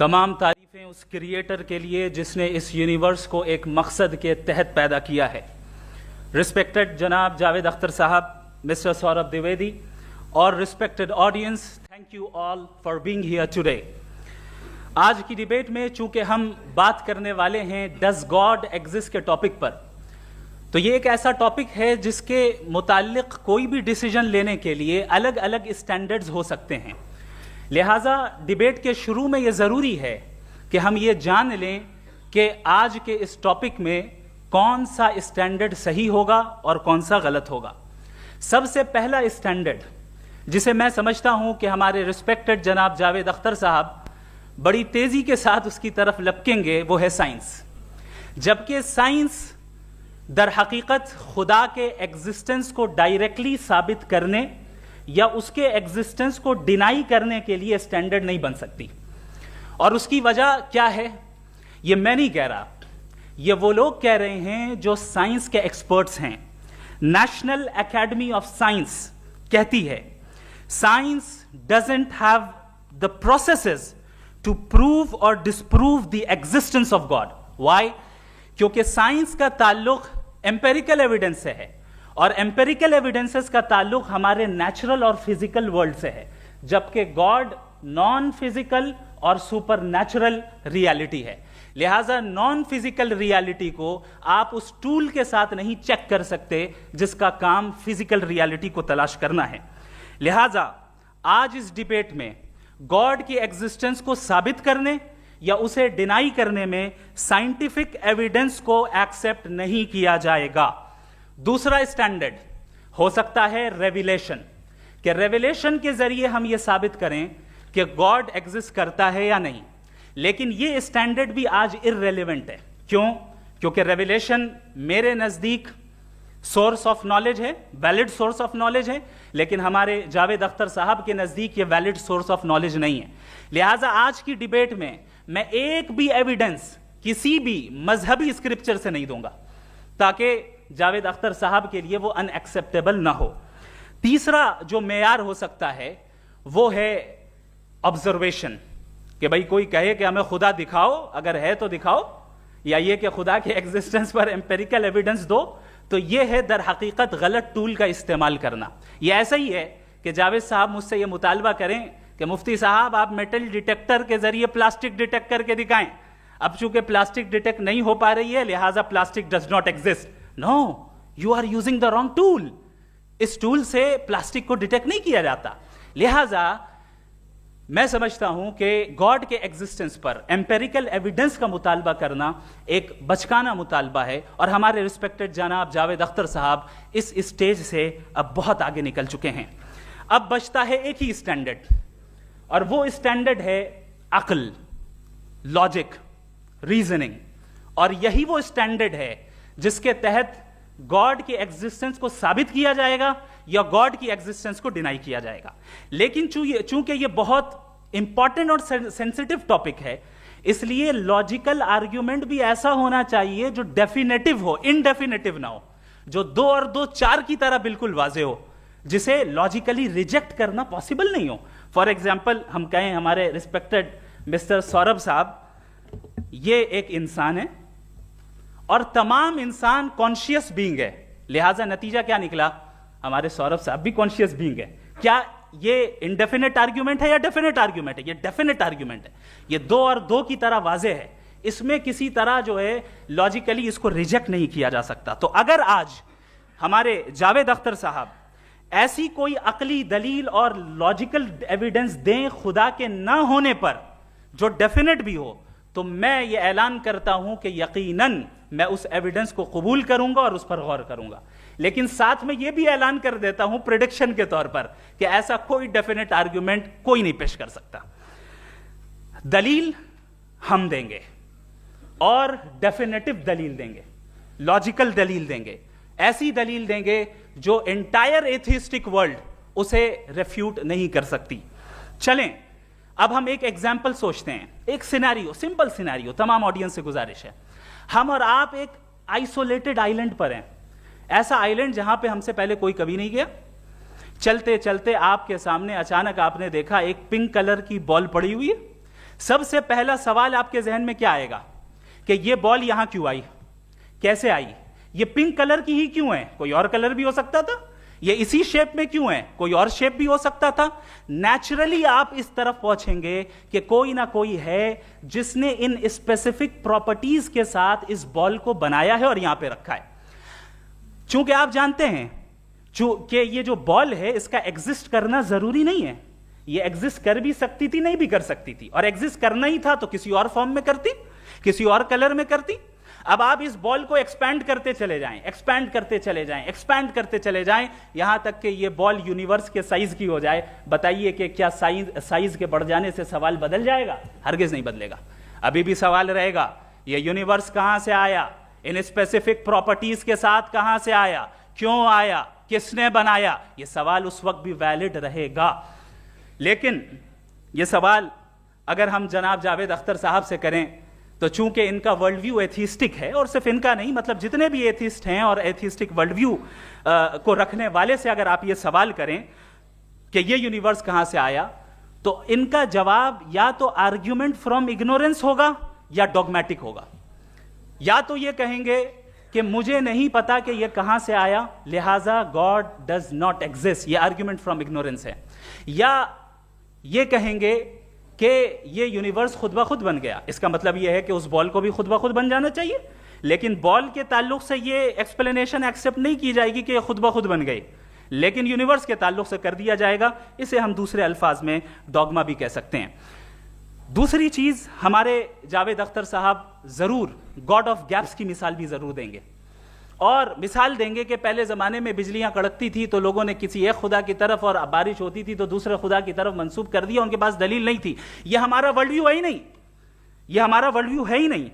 तमाम तारीफ़ें उस क्रिएटर के लिए जिसने इस यूनिवर्स को एक मकसद के तहत पैदा किया है। रिस्पेक्टेड जनाब जावेद अख्तर साहब, मिस्टर सौरभ द्विवेदी और respected audience, thank you all for being here today. आज की डिबेट में चूंकि हम बात करने वाले हैं डज गॉड एग्जिस्ट के टॉपिक पर, तो ये एक ऐसा टॉपिक है जिसके मुताल्लिक कोई भी डिसीजन लेने के लिए अलग अलग स्टैंडर्ड्स हो सकते हैं। लिहाजा डिबेट के शुरू में ये ज़रूरी है कि हम ये जान लें कि आज के इस टॉपिक में कौन सा स्टैंडर्ड सही होगा और कौन सा गलत होगा। सबसे पहला स्टैंडर्ड जिसे मैं समझता हूं कि हमारे रिस्पेक्टेड जनाब जावेद अख्तर साहब बड़ी तेजी के साथ उसकी तरफ लपकेंगे, वो है साइंस। जबकि साइंस दर हकीकत खुदा के एग्जिस्टेंस को डायरेक्टली साबित करने या उसके एग्जिस्टेंस को डिनाई करने के लिए स्टैंडर्ड नहीं बन सकती। और उसकी वजह क्या है, ये मैं नहीं कह रहा, ये वो लोग कह रहे हैं जो साइंस के एक्सपर्ट्स हैं। नेशनल एकेडमी ऑफ साइंस कहती है science doesn't have the processes to prove और disprove the existence of God. Why? क्योंकि साइंस का ताल्लुक एम्पेरिकल एविडेंस से है और एम्पेरिकल एविडेंसेस का ताल्लुक हमारे नेचुरल और फिजिकल वर्ल्ड से है, जबकि गॉड नॉन फिजिकल और सुपर नेचुरल रियलिटी है। लिहाजा नॉन फिजिकल रियलिटी को आप उस टूल के साथ नहीं चेक कर सकते जिसका काम फिजिकल रियलिटी को तलाश करना है। लिहाजा आज इस डिबेट में गॉड की एग्जिस्टेंस को साबित करने या उसे डिनाई करने में साइंटिफिक एविडेंस को एक्सेप्ट नहीं किया जाएगा। दूसरा स्टैंडर्ड हो सकता है रेविलेशन, कि रेविलेशन के जरिए हम यह साबित करें कि गॉड एग्जिस्ट करता है या नहीं। लेकिन यह स्टैंडर्ड भी आज इररेलेवेंट है। क्यों? क्योंकि रेविलेशन मेरे नजदीक सोर्स ऑफ नॉलेज है, वैलिड सोर्स ऑफ नॉलेज है, लेकिन हमारे जावेद अख्तर साहब के नजदीक ये वैलिड सोर्स ऑफ नॉलेज नहीं है। लिहाजा आज की डिबेट में मैं एक भी एविडेंस किसी भी मजहबी स्क्रिप्चर से नहीं दूंगा ताकि जावेद अख्तर साहब के लिए वो अनएक्सेप्टेबल ना हो। तीसरा जो मेयार हो सकता है वो है ऑब्जर्वेशन, कि भाई कोई कहे कि हमें खुदा दिखाओ, अगर है तो दिखाओ, या ये कि खुदा के एग्जिस्टेंस पर एम्पेरिकल एविडेंस दो, तो ये है दर हकीकत गलत टूल का इस्तेमाल करना। ये ऐसा ही है कि जावेद साहब मुझसे ये मुतालबा करें कि मुफ्ती साहब आप मेटल डिटेक्टर के जरिए प्लास्टिक डिटेक्ट करके दिखाएं। अब चूंकि प्लास्टिक डिटेक्ट नहीं हो पा रही है, लिहाजा plastic does not exist. No, you are using the wrong tool. इस टूल से प्लास्टिक को डिटेक्ट नहीं किया जाता। लिहाजा मैं समझता हूं कि गॉड के एग्जिस्टेंस पर एम्पेरिकल एविडेंस का मुतालबा करना एक बचकाना मुतालबा है, और हमारे रिस्पेक्टेड जनाब जावेद अख्तर साहब इस स्टेज से अब बहुत आगे निकल चुके हैं। अब बचता है एक ही स्टैंडर्ड, और वो स्टैंडर्ड है अक्ल, लॉजिक, रीजनिंग। और यही वो स्टैंडर्ड है जिसके तहत गॉड की एग्जिस्टेंस को साबित किया जाएगा या गॉड की एग्जिस्टेंस को डिनाई किया जाएगा। लेकिन चूंकि ये बहुत इंपॉर्टेंट और सेंसिटिव टॉपिक है, इसलिए लॉजिकल आर्ग्यूमेंट भी ऐसा होना चाहिए जो डेफिनेटिव हो, इनडेफिनेटिव ना हो, जो 2 और 2 4 की तरह बिल्कुल वाजे हो, जिसे लॉजिकली रिजेक्ट करना पॉसिबल नहीं हो। फॉर एग्जाम्पल हम कहें हमारे रिस्पेक्टेड मिस्टर सौरभ साहब, ये एक इंसान है और तमाम इंसान कॉन्शियस बीइंग है। लिहाजा नतीजा क्या निकला, हमारे सौरभ साहब भी कॉन्शियस बीइंग है। क्या ये इनडेफिनेट आर्ग्यूमेंट है या डेफिनेट आर्ग्यूमेंट है? ये डेफिनेट आर्ग्यूमेंट है। ये 2 और 2 की तरह वाजे है, इसमें किसी तरह जो है लॉजिकली इसको रिजेक्ट नहीं किया जा सकता। तो अगर आज हमारे जावेद अख्तर साहब ऐसी कोई अकली दलील और लॉजिकल एविडेंस दें खुदा के ना होने पर जो डेफिनेट भी हो, तो मैं ये ऐलान करता हूं कि यकीनन मैं उस एविडेंस को कबूल करूंगा और उस पर गौर करूंगा। लेकिन साथ में यह भी ऐलान कर देता हूं प्रेडिक्शन के तौर पर कि ऐसा कोई डेफिनेट आर्ग्यूमेंट कोई नहीं पेश कर सकता। दलील हम देंगे और डेफिनेटिव दलील देंगे, लॉजिकल दलील देंगे, ऐसी दलील देंगे जो एंटायर एथिस्टिक वर्ल्ड उसे रेफ्यूट नहीं कर सकती। चलें अब हम एक एग्जाम्पल सोचते हैं, एक सिनेरियो, सिंपल सिनेरियो, तमाम ऑडियंस से गुजारिश है, हम और आप एक आइसोलेटेड आइलैंड पर हैं, ऐसा आइलैंड जहां पे हमसे पहले कोई कभी नहीं गया। चलते चलते आपके सामने अचानक आपने देखा एक पिंक कलर की बॉल पड़ी हुई है, सबसे पहला सवाल आपके जहन में क्या आएगा कि ये बॉल यहां क्यों आई, कैसे आई, ये पिंक कलर की ही क्यों है, कोई और कलर भी हो सकता था, ये इसी शेप में क्यों है, कोई और शेप भी हो सकता था। नेचुरली आप इस तरफ पहुंचेंगे कि कोई ना कोई है जिसने इन स्पेसिफिक प्रॉपर्टीज के साथ इस बॉल को बनाया है और यहां पे रखा है। चूंकि आप जानते हैं कि ये जो बॉल है इसका एग्जिस्ट करना जरूरी नहीं है, ये एग्जिस्ट कर भी सकती थी, नहीं भी कर सकती थी, और एग्जिस्ट करना ही था तो किसी और फॉर्म में करती, किसी और कलर में करती। अब आप इस बॉल को एक्सपैंड करते चले जाएं, एक्सपैंड करते चले जाएं, एक्सपैंड करते चले जाएं, यहां तक कि ये बॉल यूनिवर्स के साइज की हो जाए। बताइए कि क्या साइज के बढ़ जाने से सवाल बदल जाएगा? हरगिज नहीं बदलेगा। अभी भी सवाल रहेगा ये यूनिवर्स कहां से आया, इन स्पेसिफिक प्रॉपर्टीज के साथ कहां से आया, क्यों आया, किसने बनाया, यह सवाल उस वक्त भी वैलिड रहेगा। लेकिन यह सवाल अगर हम जनाब जावेद अख्तर साहब से करें तो चूंकि इनका वर्ल्ड व्यू एथिस्टिक है, और सिर्फ इनका नहीं, मतलब जितने भी एथिस्ट हैं और एथिस्टिक वर्ल्ड व्यू को रखने वाले से अगर आप ये सवाल करें कि ये यूनिवर्स कहां से आया, तो इनका जवाब या तो आर्ग्यूमेंट फ्रॉम इग्नोरेंस होगा या डॉगमेटिक होगा। या तो ये कहेंगे कि मुझे नहीं पता कि ये कहां से आया, लिहाजा गॉड डज नॉट एग्जिस्ट, ये आर्ग्यूमेंट फ्रॉम इग्नोरेंस है, या ये कहेंगे कि ये यूनिवर्स खुद ब खुद बन गया। इसका मतलब ये है कि उस बॉल को भी खुद ब खुद बन जाना चाहिए, लेकिन बॉल के ताल्लुक से ये एक्सप्लेनेशन एक्सेप्ट नहीं की जाएगी कि खुद ब खुद बन गई, लेकिन यूनिवर्स के ताल्लुक से कर दिया जाएगा। इसे हम दूसरे अल्फाज में डॉगमा भी कह सकते हैं। दूसरी चीज, हमारे जावेद अख्तर साहब जरूर गॉड ऑफ गैप्स की मिसाल भी जरूर देंगे, और मिसाल देंगे कि पहले ज़माने में बिजलियां कड़कती थी तो लोगों ने किसी एक खुदा की तरफ, और बारिश होती थी तो दूसरे खुदा की तरफ मंसूब कर दिया, उनके पास दलील नहीं थी। यह हमारा वर्ल्ड व्यू है ही नहीं, यह हमारा वर्ल्ड व्यू है ही नहीं,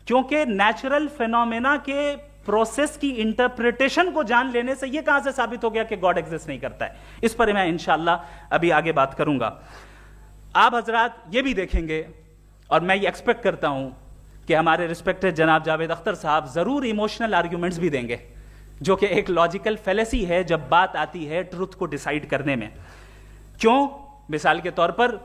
क्योंकि नेचुरल फिनोमेना के प्रोसेस की इंटरप्रिटेशन को जान लेने से यह कहां से साबित हो गया कि गॉड एग्जिस्ट नहीं करता है। इस पर मैं इंशाअल्लाह अभी आगे बात करूंगा। आप हजरात ये भी देखेंगे, और मैं ये एक्सपेक्ट करता हूं कि हमारे रिस्पेक्टेड जनाब जावेद अख्तर साहब जरूर इमोशनल आर्ग्यूमेंट्स भी देंगे, जो कि एक लॉजिकल फेलेसी है जब बात आती है ट्रुथ को डिसाइड करने में। क्यों? मिसाल के तौर पर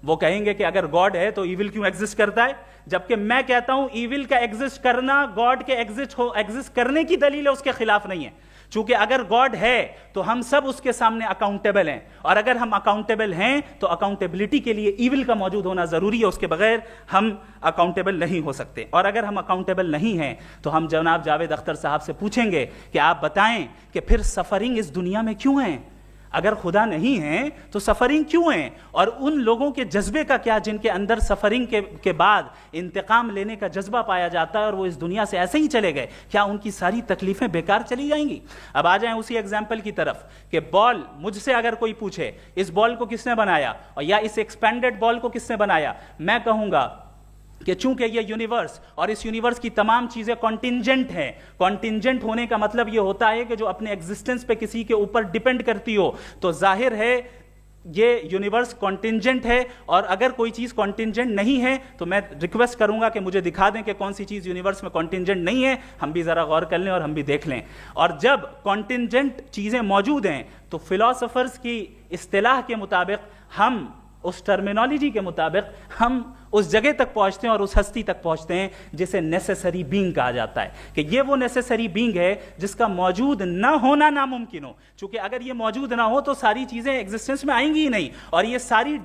वो कहेंगे कि अगर गॉड है तो ईविल क्यों एग्जिस्ट करता है, जबकि मैं कहता हूं ईविल का एग्जिस्ट करना गॉड के एग्जिस्ट करने की दलील है, उसके खिलाफ नहीं है। चूंकि अगर गॉड है तो हम सब उसके सामने अकाउंटेबल हैं, और अगर हम अकाउंटेबल हैं तो अकाउंटेबिलिटी के लिए ईविल का मौजूद होना जरूरी है, उसके बगैर हम अकाउंटेबल नहीं हो सकते। और अगर हम अकाउंटेबल नहीं हैं तो हम जनाब जावेद अख्तर साहब से पूछेंगे कि आप बताएं कि फिर सफरिंग इस दुनिया में क्यों है? अगर खुदा नहीं है तो सफरिंग क्यों है? और उन लोगों के जज्बे का क्या जिनके अंदर सफरिंग के बाद इंतकाम लेने का जज्बा पाया जाता है और वो इस दुनिया से ऐसे ही चले गए, क्या उनकी सारी तकलीफें बेकार चली जाएंगी? अब आ जाएं उसी एग्जाम्पल की तरफ कि बॉल, मुझसे अगर कोई पूछे इस बॉल को किसने बनाया और या इस एक्सपेंडेड बॉल को किसने बनाया, मैं कहूंगा कि चूंकि ये यूनिवर्स और इस यूनिवर्स की तमाम चीजें कॉन्टिंजेंट हैं। कॉन्टिंजेंट होने का मतलब ये होता है कि जो अपने एग्जिस्टेंस पे किसी के ऊपर डिपेंड करती हो, तो जाहिर है ये यूनिवर्स कॉन्टिंजेंट है। और अगर कोई चीज कॉन्टिंजेंट नहीं है तो मैं रिक्वेस्ट करूंगा कि मुझे दिखा दें कि कौन सी चीज यूनिवर्स में कॉन्टिंजेंट नहीं है, हम भी जरा गौर कर लें और हम भी देख लें। और जब कॉन्टिंजेंट चीजें मौजूद हैं तो फिलोसोफर्स की इस्तिलाह के मुताबिक, हम उस टर्मिनोलॉजी के मुताबिक हम उस जगह तक पहुंचते हैं और उस हस्ती तक पहुंचते हैं जिसे नेसेसरी बीइंग कहा जाता है, कि ये वो नेसेसरी बीइंग है जिसका मौजूद ना होना नामुमकिन हो। क्योंकि अगर ये मौजूद ना हो तो सारी चीजें एग्जिस्टेंस में आएंगी ही नहीं, और ये सारी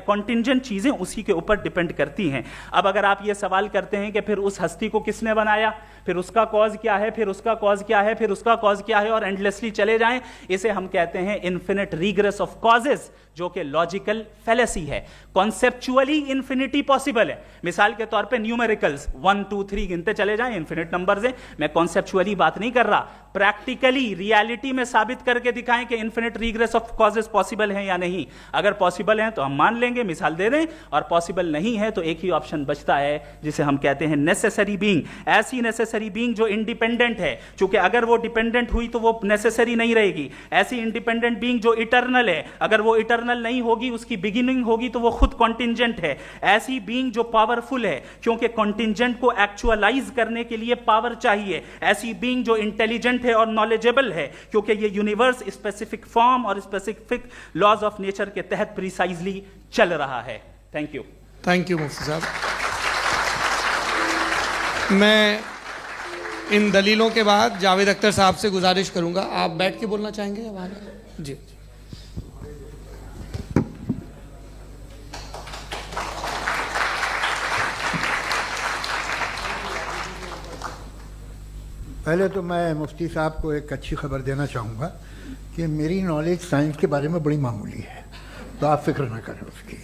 कॉन्टिंजेंट चीजें उसी के ऊपर डिपेंड करती हैं। अब अगर आप ये सवाल करते हैं कि फिर उस हस्ती को किसने बनाया, फिर उसका कॉज क्या है, फिर उसका कॉज क्या है, फिर उसका कॉज क्या है, और एंडलेसली चले जाएं, इसे हम कहते हैं इन्फिनिट रिग्रेस ऑफ कॉजेज, जो कि लॉजिकल फेलेसी है। कॉन्सेप्चुअली इंफिनिटी पॉसिबल है। मिसाल के तौर पे न्यूमेरिकल्स 1 2 3 गिनते चले जाएं, इन्फिनिट नंबर्स हैं। मैं कॉन्सेप्चुअली बात नहीं कर रहा, प्रैक्टिकली रियलिटी में साबित करके दिखाएं कि infinite regress of causes possible है या नहीं। अगर पॉसिबल है तो हम मान लेंगे, मिसाल दे दें, और पॉसिबल नहीं है तो एक ही ऑप्शन बचता है जिसे हम कहते हैं नेसेसरी बीइंग। ऐसी नेसेसरी बीइंग जो इंडिपेंडेंट है, क्योंकि अगर वो डिपेंडेंट हुई तो वो नेसेसरी नहीं रहेगी। ऐसी इंडिपेंडेंट बीइंग जो इटर्नल है, अगर वो इटर्नल नहीं होगी, उसकी बिगिनिंग होगी तो वो खुद कॉन्टिंजेंट है। ऐसी बीइंग जो पावरफुल है, क्योंकि कॉन्टिंजेंट को एक्चुअलाइज करने के लिए पावर चाहिए। ऐसी बीइंग जो इंटेलिजेंट है और नॉलेजेबल है, क्योंकि ये यूनिवर्स स्पेसिफिक फॉर्म और स्पेसिफिक लॉज ऑफ नेचर के तहत प्रिसाइजली चल रहा है। Thank you. थैंक यू मुफ्ती साहब। मैं इन दलीलों के बाद जावेद अख्तर साहब से गुजारिश करूंगा, आप बैठ के बोलना चाहेंगे या वहाँ? जी। पहले तो मैं मुफ्ती साहब को एक अच्छी खबर देना चाहूँगा कि मेरी नॉलेज साइंस के बारे में बड़ी मामूली है, तो आप फिक्र ना करें उसकी,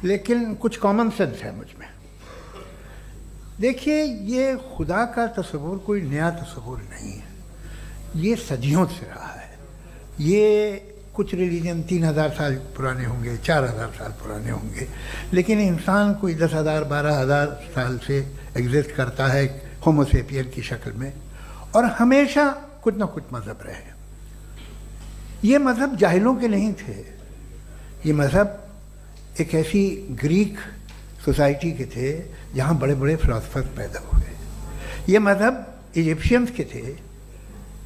लेकिन कुछ कॉमन सेंस है मुझ में। देखिए, ये खुदा का तस्वुर कोई नया तस्वुर नहीं है, ये सदियों से रहा है। ये कुछ रिलीजन 3000 साल पुराने होंगे, 4000 साल पुराने होंगे, लेकिन इंसान कोई 10,000 12,000 साल से एग्जिस्ट करता है होमो सेपियन की शक्ल में, और हमेशा कुछ ना कुछ मज़हब रहे। ये मज़हब जाहिलों के नहीं थे, ये मज़हब एक ऐसी ग्रीक सोसाइटी के थे जहाँ बड़े बड़े फिलोसफर्स पैदा हुए। ये मज़हब इजिप्शियंस के थे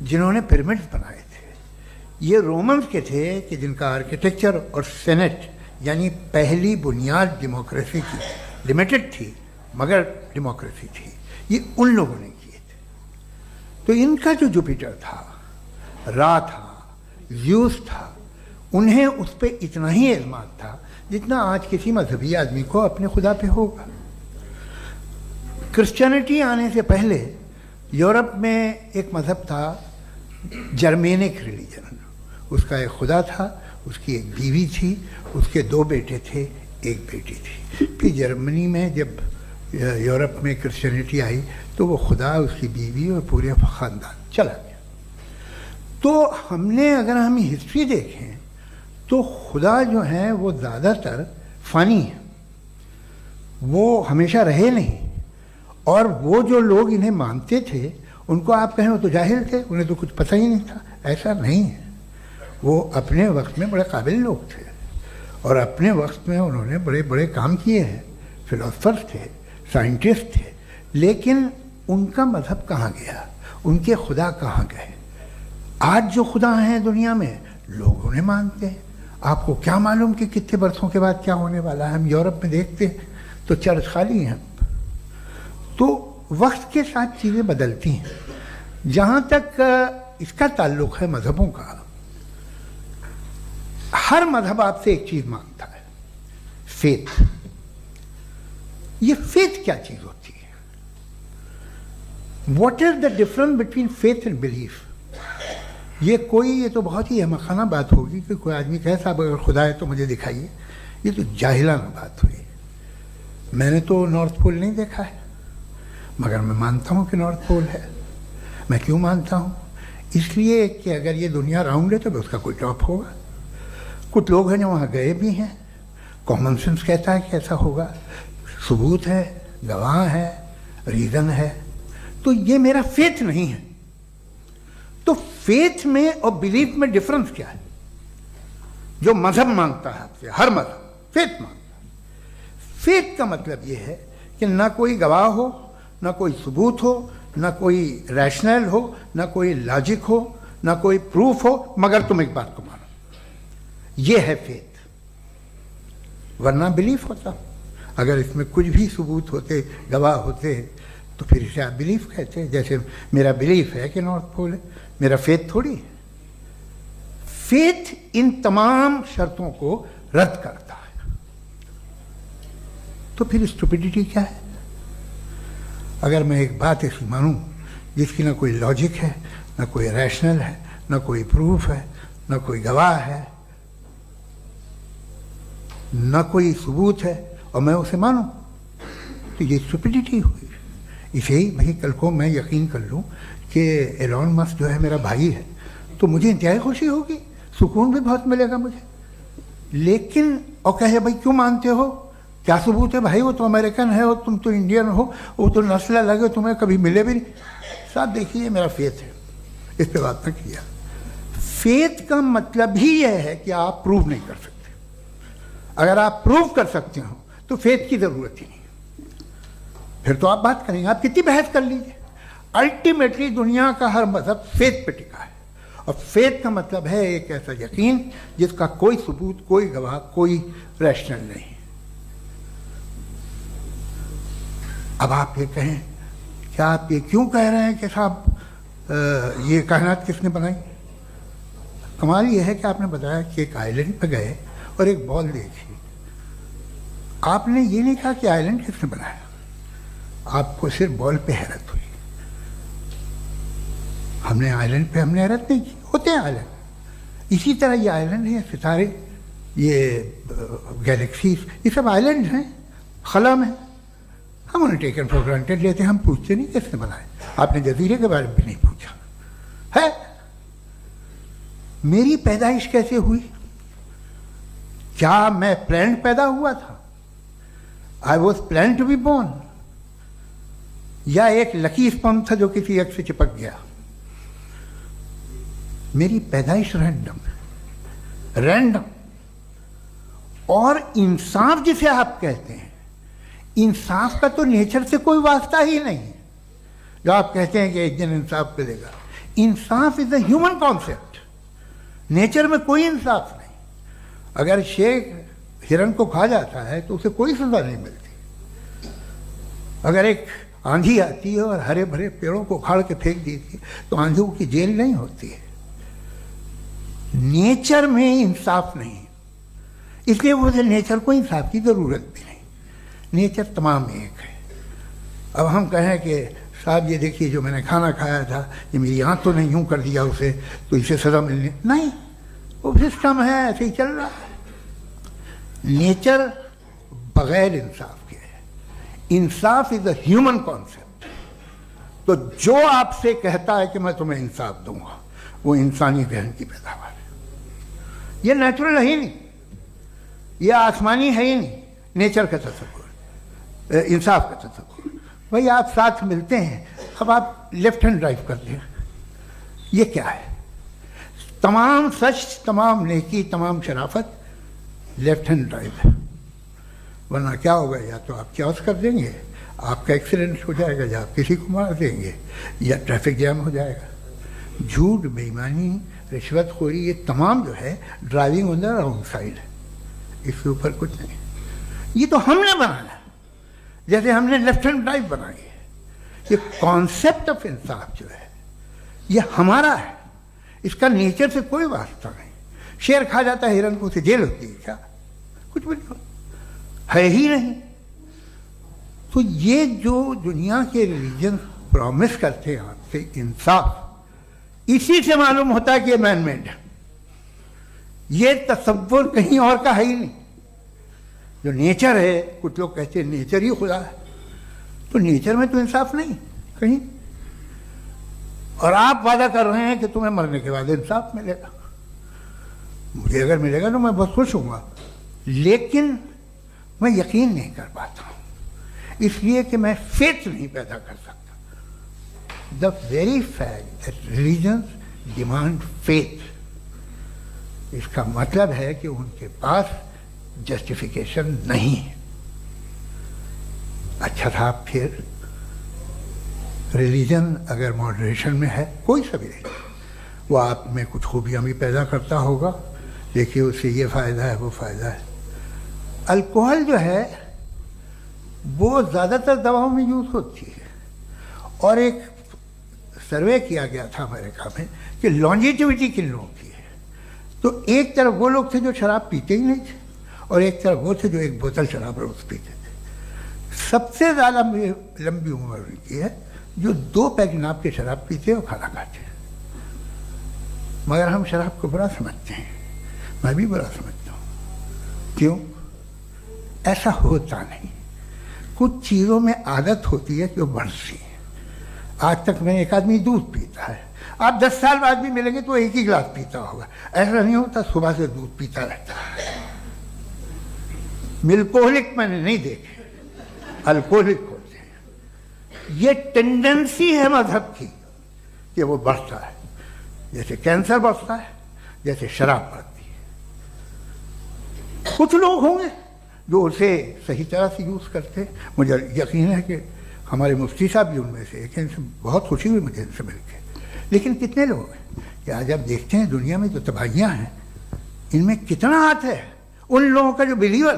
जिन्होंने पिरामिड्स बनाए थे। ये रोमन्स के थे कि जिनका आर्किटेक्चर और सेनेट यानी पहली बुनियाद डेमोक्रेसी की लिमिटेड थी, मगर डेमोक्रेसी थी, ये उन लोगों ने किए थे। तो इनका जो जुपिटर था, रा था, ज़्यूस था, उन्हें उस पर इतना ही एतमाद था जितना आज किसी मजहबी आदमी को अपने खुदा पे होगा। क्रिश्चियनिटी आने से पहले यूरोप में एक मज़हब था जर्मेनिक रिलीजन। उसका एक खुदा था, उसकी एक बीवी थी, उसके 2 बेटे थे, एक बेटी थी। फिर जर्मनी में जब यूरोप में क्रिश्चियनिटी आई तो वो खुदा, उसकी बीवी और पूरे ख़ानदान चला गया। तो हमने, अगर हम हिस्ट्री देखें तो खुदा जो है वो ज़्यादातर फ़ानी है, वो हमेशा रहे नहीं। और वो जो लोग इन्हें मानते थे उनको आप कहें वो तो जाहिल थे, उन्हें तो कुछ पता ही नहीं था, ऐसा नहीं है। वो अपने वक्त में बड़े काबिल लोग थे और अपने वक्त में उन्होंने बड़े बड़े काम किए हैं, फिलोसफर्स थे, साइंटिस्ट थे, लेकिन उनका मज़हब कहाँ गया, उनके खुदा कहाँ गए? आज जो खुदा हैं दुनिया में लोग उन्हें मानते हैं। आपको क्या मालूम कि कितने बरसों के बाद क्या होने वाला है? हम यूरोप में देखते हैं तो चर्च खाली हैं। तो वक्त के साथ चीज़ें बदलती हैं। जहाँ तक इसका ताल्लुक़ है मज़हबों का, हर मज़हब आपसे एक चीज़ मांगता है, फेथ। ये फेथ क्या चीज़ होती है? What is the difference between faith and belief? ये तो बहुत ही अहमकाना बात होगी कि कोई आदमी कहे साहब अगर खुदा है तो मुझे दिखाइए। ये तो जाहिलाना बात हुई। मैंने तो नॉर्थ पोल नहीं देखा है, मगर मैं मानता हूँ कि नॉर्थ पोल है। मैं क्यों मानता हूँ? इसलिए कि अगर ये दुनिया राउंड है तो उसका कोई टॉप होगा। कुछ लोग हैं जो वहाँ गए भी हैं, कॉमन सेंस कहता है कि ऐसा होगा, सबूत है, गवाह है, रीज़न है। तो ये मेरा फेथ नहीं है। तो फेथ में और बिलीफ में डिफरेंस क्या है? जो मजहब मांगता है आपसे, हर मजहब फेथ मांगता है। फेथ का मतलब ये है कि ना कोई गवाह हो, ना कोई सबूत हो, ना कोई रैशनल हो, ना कोई लॉजिक हो, ना कोई प्रूफ हो, मगर तुम एक बात को मानो। ये है फेथ। वरना बिलीफ होता। अगर इसमें कुछ भी सबूत होते, गवाह होते, तो फिर इसे आप बिलीफ कहते हैं। जैसे मेरा बिलीफ है कि नॉर्थ पोल है, मेरा फेथ थोड़ी है। फेथ इन तमाम शर्तों को रद्द करता है। तो फिर स्टुपिडिटी क्या है? अगर मैं एक बात ऐसी मानूं जिसकी ना कोई लॉजिक है, ना कोई रैशनल है, ना कोई प्रूफ है, ना कोई गवाह है, ना कोई सबूत है, और मैं उसे मानूं, तो ये स्टुपिडिटी हुई। इसे ही भाई कल को मैं यकीन कर लूँ कि एलॉन मस्क जो है मेरा भाई है, तो मुझे इंतहाई खुशी होगी, सुकून भी बहुत मिलेगा मुझे। लेकिन और कहे भाई क्यों मानते हो, क्या सबूत है? भाई वो तो अमेरिकन है और तुम तो इंडियन हो, वो तो नस्ल अलग है, तुम्हें कभी मिले भी नहीं। साहब देखिए, मेरा फेथ है, इस पर बात ना किया। फेथ का मतलब ही यह है कि आप प्रूव नहीं कर सकते। अगर आप प्रूव कर सकते हो तो फेथ की जरूरत ही नहीं, फिर तो आप बात करेंगे, आप कितनी बहस कर लीजिए। अल्टीमेटली दुनिया का हर मजहब फेथ पे टिका है, और फेथ का मतलब है एक ऐसा यकीन जिसका कोई सबूत, कोई गवाह, कोई रैशनल नहीं। अब आप ये कहें, क्या आप ये क्यों कह रहे हैं कि साहब ये कायनात किसने बनाई? कमाल ये है कि आपने बताया कि एक आइलैंड पे गए और एक बॉल देखी। आपने ये नहीं कहा कि आइलैंड किसने बनाया, आपको सिर्फ बॉल पे हैरत हुई। हमने आइलैंड पे हमने हैरत नहीं की, होते हैं आइलैंड। इसी तरह ये आइलैंड है, सितारे, ये गैलेक्सीज, ये सब आइलैंड हैं खला में। हम उन्हें टेकन फॉर ग्रांटेड लेते हैं, हम पूछते नहीं किसने बनाए। आपने जजीरे के बारे में भी नहीं पूछा है। मेरी पैदाइश कैसे हुई? क्या मैं प्लान्ड पैदा हुआ था? I was plan to be born, या एक लकी स्पर्म था जो किसी एग से चिपक गया? मेरी पैदाइश रैंडम। और इंसाफ जिसे आप कहते हैं, इंसाफ का तो नेचर से कोई वास्ता ही नहीं है। जो आप कहते हैं कि एक दिन इंसाफ मिलेगा, इंसाफ is a human concept, nature में कोई इंसाफ नहीं। अगर शेर हिरन को खा जाता है तो उसे कोई सजा नहीं मिलती। अगर एक आंधी आती है और हरे भरे पेड़ों को उखाड़ के फेंक देती है तो आंधियों की जेल नहीं होती है। नेचर में इंसाफ नहीं, इसलिए मुझे नेचर को इंसाफ की जरूरत भी नहीं। नेचर तमाम एक है। अब हम कहें कि साहब ये देखिए जो मैंने खाना खाया था, ये मेरी आंख तो नहीं यूं कर दिया उसे, तो इसे सजा मिलनी नहीं। वो सिस्टम है, ऐसे ही चल रहा है। नेचर बगैर इंसाफ के है। इंसाफ इज अ ह्यूमन कॉन्सेप्ट। तो जो आपसे कहता है कि मैं तुम्हें इंसाफ दूंगा, वो इंसानी जहन की पैदावार है। ये नेचुरल है ही नहीं, ये आसमानी है ही नहीं। नेचर का तसव्वुर, इंसाफ का तसव्वुर। भाई आप साथ मिलते हैं, अब आप लेफ्ट हैंड ड्राइव करते हैं, ये क्या है? तमाम सच, तमाम नेकी, तमाम शराफत लेफ्ट हैंड ड्राइव है। वरना क्या होगा, या तो आप क्रॉस कर देंगे, आपका एक्सीडेंट हो जाएगा, या आप किसी को मार देंगे, या ट्रैफिक जैम हो जाएगा। झूठ, बेईमानी, रिश्वतखोरी, ये तमाम जो है driving on the wrong side है। इसके ऊपर कुछ नहीं। ये तो हमने बनाया, जैसे हमने लेफ्ट हैंड ड्राइव बनाई है। ये कॉन्सेप्ट ऑफ इंसाफ जो है ये हमारा है, इसका नेचर से कोई वास्ता नहीं। शेर खा जाता है हिरन को, उसे जेल होती है क्या? कुछ भी नहीं, है ही नहीं। तो ये जो दुनिया के रिलीजन प्रॉमिस करते हैं आपसे इंसाफ, इसी से मालूम होता है कि ये मैन मेड है। ये तसव्वुर कहीं और का है ही नहीं। जो नेचर है, कुछ लोग कहते हैं नेचर ही खुदा है, तो नेचर में तो इंसाफ नहीं कहीं। और आप वादा कर रहे हैं कि तुम्हें मरने के बाद इंसाफ मिलेगा। मुझे अगर मिलेगा तो मैं बहुत खुश हूँगा, लेकिन मैं यकीन नहीं कर पाता हूँ, इसलिए कि मैं फेथ नहीं पैदा कर सकता। The very fact that religions demand faith, इसका मतलब है कि उनके पास जस्टिफिकेशन नहीं है। अच्छा था फिर रिलीजन अगर मॉडरेशन में है, कोई सा भी नहीं, वो आप में कुछ खूबियाँ भी पैदा करता होगा। देखिए उससे ये फ़ायदा है, वो फ़ायदा है। अल्कोहल जो है वो ज़्यादातर दवाओं में यूज़ होती है, और एक सर्वे किया गया था अमेरिका में कि लॉन्जिटिविटी किन लोगों की है। तो एक तरफ वो लोग थे जो शराब पीते ही नहीं थे, और एक तरफ वो थे जो एक बोतल शराब रोज़ पीते थे। सबसे ज़्यादा लंबी उम्र उनकी है जो 2 पैक नाप के शराब पीते और खाना खाते हैं। मगर हम शराब को बुरा समझते हैं, मैं भी बुरा समझता हूँ। क्यों? ऐसा होता नहीं। कुछ चीज़ों में आदत होती है कि वो बढ़ती है। आज तक में एक आदमी दूध पीता है, आप 10 साल बाद भी मिलेंगे तो एक ही गिलास पीता होगा। ऐसा नहीं होता, सुबह से दूध पीता रहता है। मिल्कोहलिक मैंने नहीं देखे, अल्कोहलिक होते हैं। ये टेंडेंसी है मजहब की कि वो बढ़ता है, जैसे कैंसर बढ़ता है, जैसे शराब बढ़ती है। कुछ लोग होंगे जो उसे सही तरह से यूज़ करते हैं। मुझे यकीन है कि हमारे मुफ्ती साहब भी उनमें से एक, इनसे बहुत खुशी हुई मुझे इनसे मिलकर। लेकिन कितने लोग हैं कि आज आप देखते हैं दुनिया में जो तबाहियाँ हैं, इनमें कितना हाथ है उन लोगों का जो बिलीवर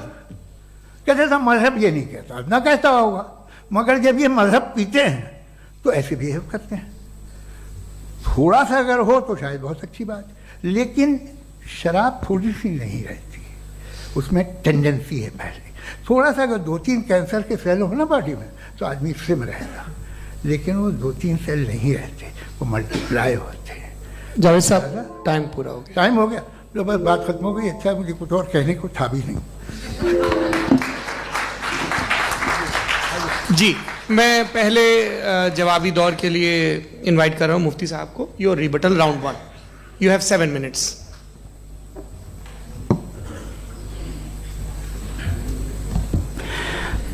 कहते था मजहब ये नहीं कहता, ना कहता होगा, मगर जब ये मजहब पीते हैं तो ऐसे बिहेव करते हैं। थोड़ा सा अगर हो तो शायद बहुत अच्छी बात, लेकिन शराब थोड़ी सी नहीं रहती, उसमें टेंडेंसी है पहले। थोड़ा सा अगर 2-3 कैंसर के सेल हो ना बॉडी में तो आदमी स्लिम रहेगा, लेकिन वो 2-3 सेल नहीं रहते, वो मल्टीप्लाई होते हैं। जावेद साहब टाइम पूरा हो गया। टाइम हो गया, तो बस बात खत्म हो गई। अच्छा, मुझे कुछ और कहने को था भी नहीं। जी, मैं पहले जवाबी दौर के लिए इनवाइट कर रहा हूं मुफ्ती साहब को। Your rebuttal round 1, you have 7 minutes.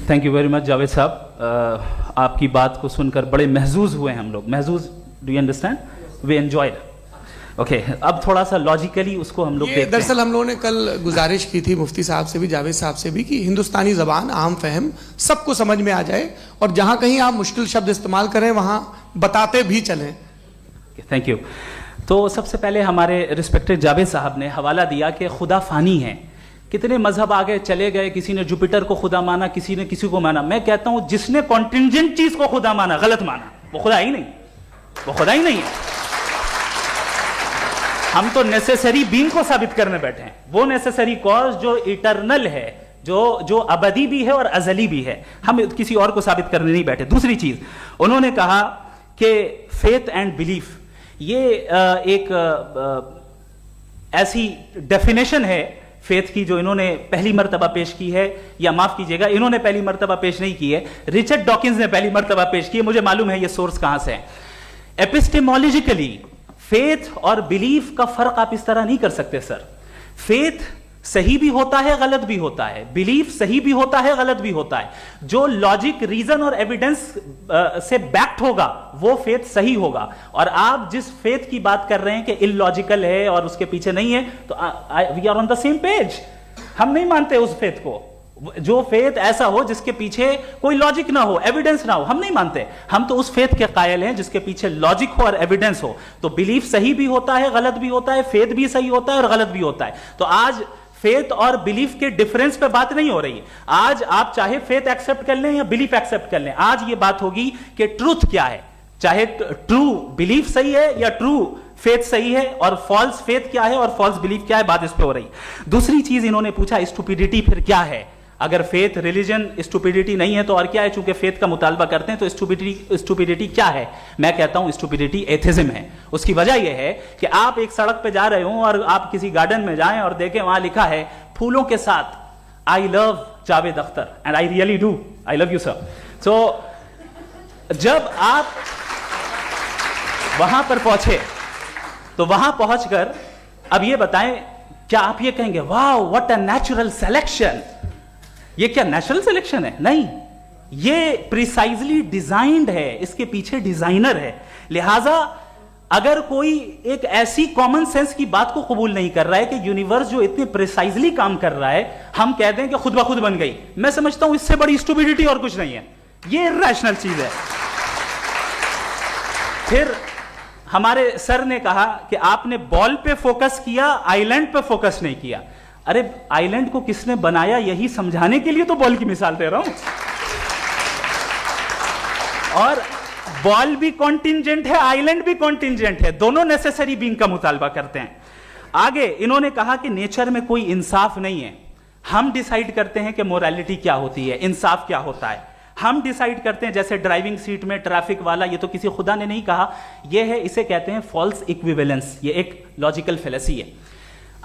Thank you very much Javed साहब, आपकी बात को सुनकर बड़े महजूज हुए हम लोग। महजूज, do you understand? We enjoyed. Okay, अब थोड़ा सा लॉजिकली उसको हम लोग देखते हैं। दरअसल हम लोगों ने कल गुजारिश की थी मुफ्ती साहब से भी, जावेद साहब से भी, कि हिंदुस्तानी ज़बान आम फहम सबको समझ में आ जाए, और जहां कहीं आप मुश्किल शब्द इस्तेमाल करें वहां बताते भी चलें। Thank you. तो सबसे पहले हमारे रिस्पेक्टेड जावेद साहब ने हवाला दिया कि खुदा फानी है। कितने मजहब आगे चले गए, किसी ने जुपिटर को खुदा माना, किसी ने किसी को माना। मैं कहता हूं जिसने कॉन्टिंजेंट चीज को खुदा माना, गलत माना, वो खुदा ही नहीं, वो खुदा ही नहीं है। हम तो नेसेसरी बीइंग को साबित करने बैठे हैं, वो नेसेसरी कॉज जो इटरनल है, जो अबदी भी है और अजली भी है। हम किसी और को साबित करने नहीं बैठे। दूसरी चीज उन्होंने कहा कि फेथ एंड बिलीफ, ये एक ऐसी डेफिनेशन है फेथ की जो इन्होंने पहली मर्तबा पेश की है, या माफ कीजिएगा इन्होंने पहली मर्तबा पेश नहीं की है, रिचर्ड डॉकिंस ने पहली मर्तबा पेश की है। मुझे मालूम है ये सोर्स कहां से है। एपिस्टेमोलॉजिकली फेथ और बिलीफ का फर्क आप इस तरह नहीं कर सकते सर। फेथ सही भी होता है, गलत भी होता है, बिलीफ सही भी होता है, गलत भी होता है। जो लॉजिक, रीजन और एविडेंस से बैक्ड होगा वो फेथ सही होगा। और आप जिस फेथ की बात कर रहे हैं कि इलॉजिकल है और उसके पीछे नहीं है, तो we are on the same page. हम नहीं मानते उस फेथ को, जो फेथ ऐसा हो जिसके पीछे कोई लॉजिक ना हो, एविडेंस ना हो, हम नहीं मानते। हम तो उस फेथ के कायल हैं जिसके पीछे लॉजिक हो और एविडेंस हो। तो बिलीफ सही भी होता है, गलत भी होता है, फेथ भी सही होता है और गलत भी होता है। तो आज फेथ और बिलीफ के डिफरेंस पे बात नहीं हो रही। आज आप चाहे फेथ एक्सेप्ट कर लें या बिलीफ एक्सेप्ट कर लें, आज ये बात होगी कि ट्रूथ क्या है। चाहे ट्रू बिलीफ सही है या ट्रू फेथ सही है, और फॉल्स फेथ क्या है और फॉल्स बिलीफ क्या है, बात इस पे हो रही। दूसरी चीज इन्होंने पूछा, स्टुपिडिटी फिर क्या है? अगर फेथ, रिलीजन स्टुपिडिटी नहीं है तो और क्या है? चूंकि फेथ का मुतालबा करते हैं तो स्टुपिडिटी क्या है? मैं कहता हूं स्टुपिडिटी एथिज्म है। उसकी वजह यह है कि आप एक सड़क पे जा रहे हो और आप किसी गार्डन में जाएं और देखें वहां लिखा है फूलों के साथ, I love Javed Akhtar, and I really do, I love you sir. So जब आप वहां पर पहुंचे तो वहां पहुंचकर अब ये बताएं, क्या आप ये कहेंगे वाह व्हाट अ नेचुरल सिलेक्शन? ये क्या नेचुरल सिलेक्शन है? नहीं, ये प्रिसाइजली डिजाइंड है, इसके पीछे डिजाइनर है। लिहाजा अगर कोई एक ऐसी कॉमन सेंस की बात को कबूल नहीं कर रहा है कि यूनिवर्स जो इतने प्रिसाइजली काम कर रहा है, हम कह दें कि खुद ब खुद बन गई, मैं समझता हूं इससे बड़ी स्टुपिडिटी और कुछ नहीं है। ये इर्रेशनल चीज है। फिर हमारे सर ने कहा कि आपने बॉल पे फोकस किया, आइलैंड पे फोकस नहीं किया। अरे आइलैंड को किसने बनाया यही समझाने के लिए तो बॉल की मिसाल दे रहा हूं। और बॉल भी कॉन्टिंजेंट है, आइलैंड भी कॉन्टिंजेंट है, दोनों नेसेसरी बीइंग का मुतालबा करते हैं। आगे इन्होंने कहा कि नेचर में कोई इंसाफ नहीं है, हम डिसाइड करते हैं कि मोरालिटी क्या होती है, इंसाफ क्या होता है, हम डिसाइड करते हैं। जैसे ड्राइविंग सीट में ट्रैफिक वाला, ये तो किसी खुदा ने नहीं कहा, ये है, इसे कहते हैं फॉल्स इक्विवेलेंस। ये एक लॉजिकल फेलेसी है।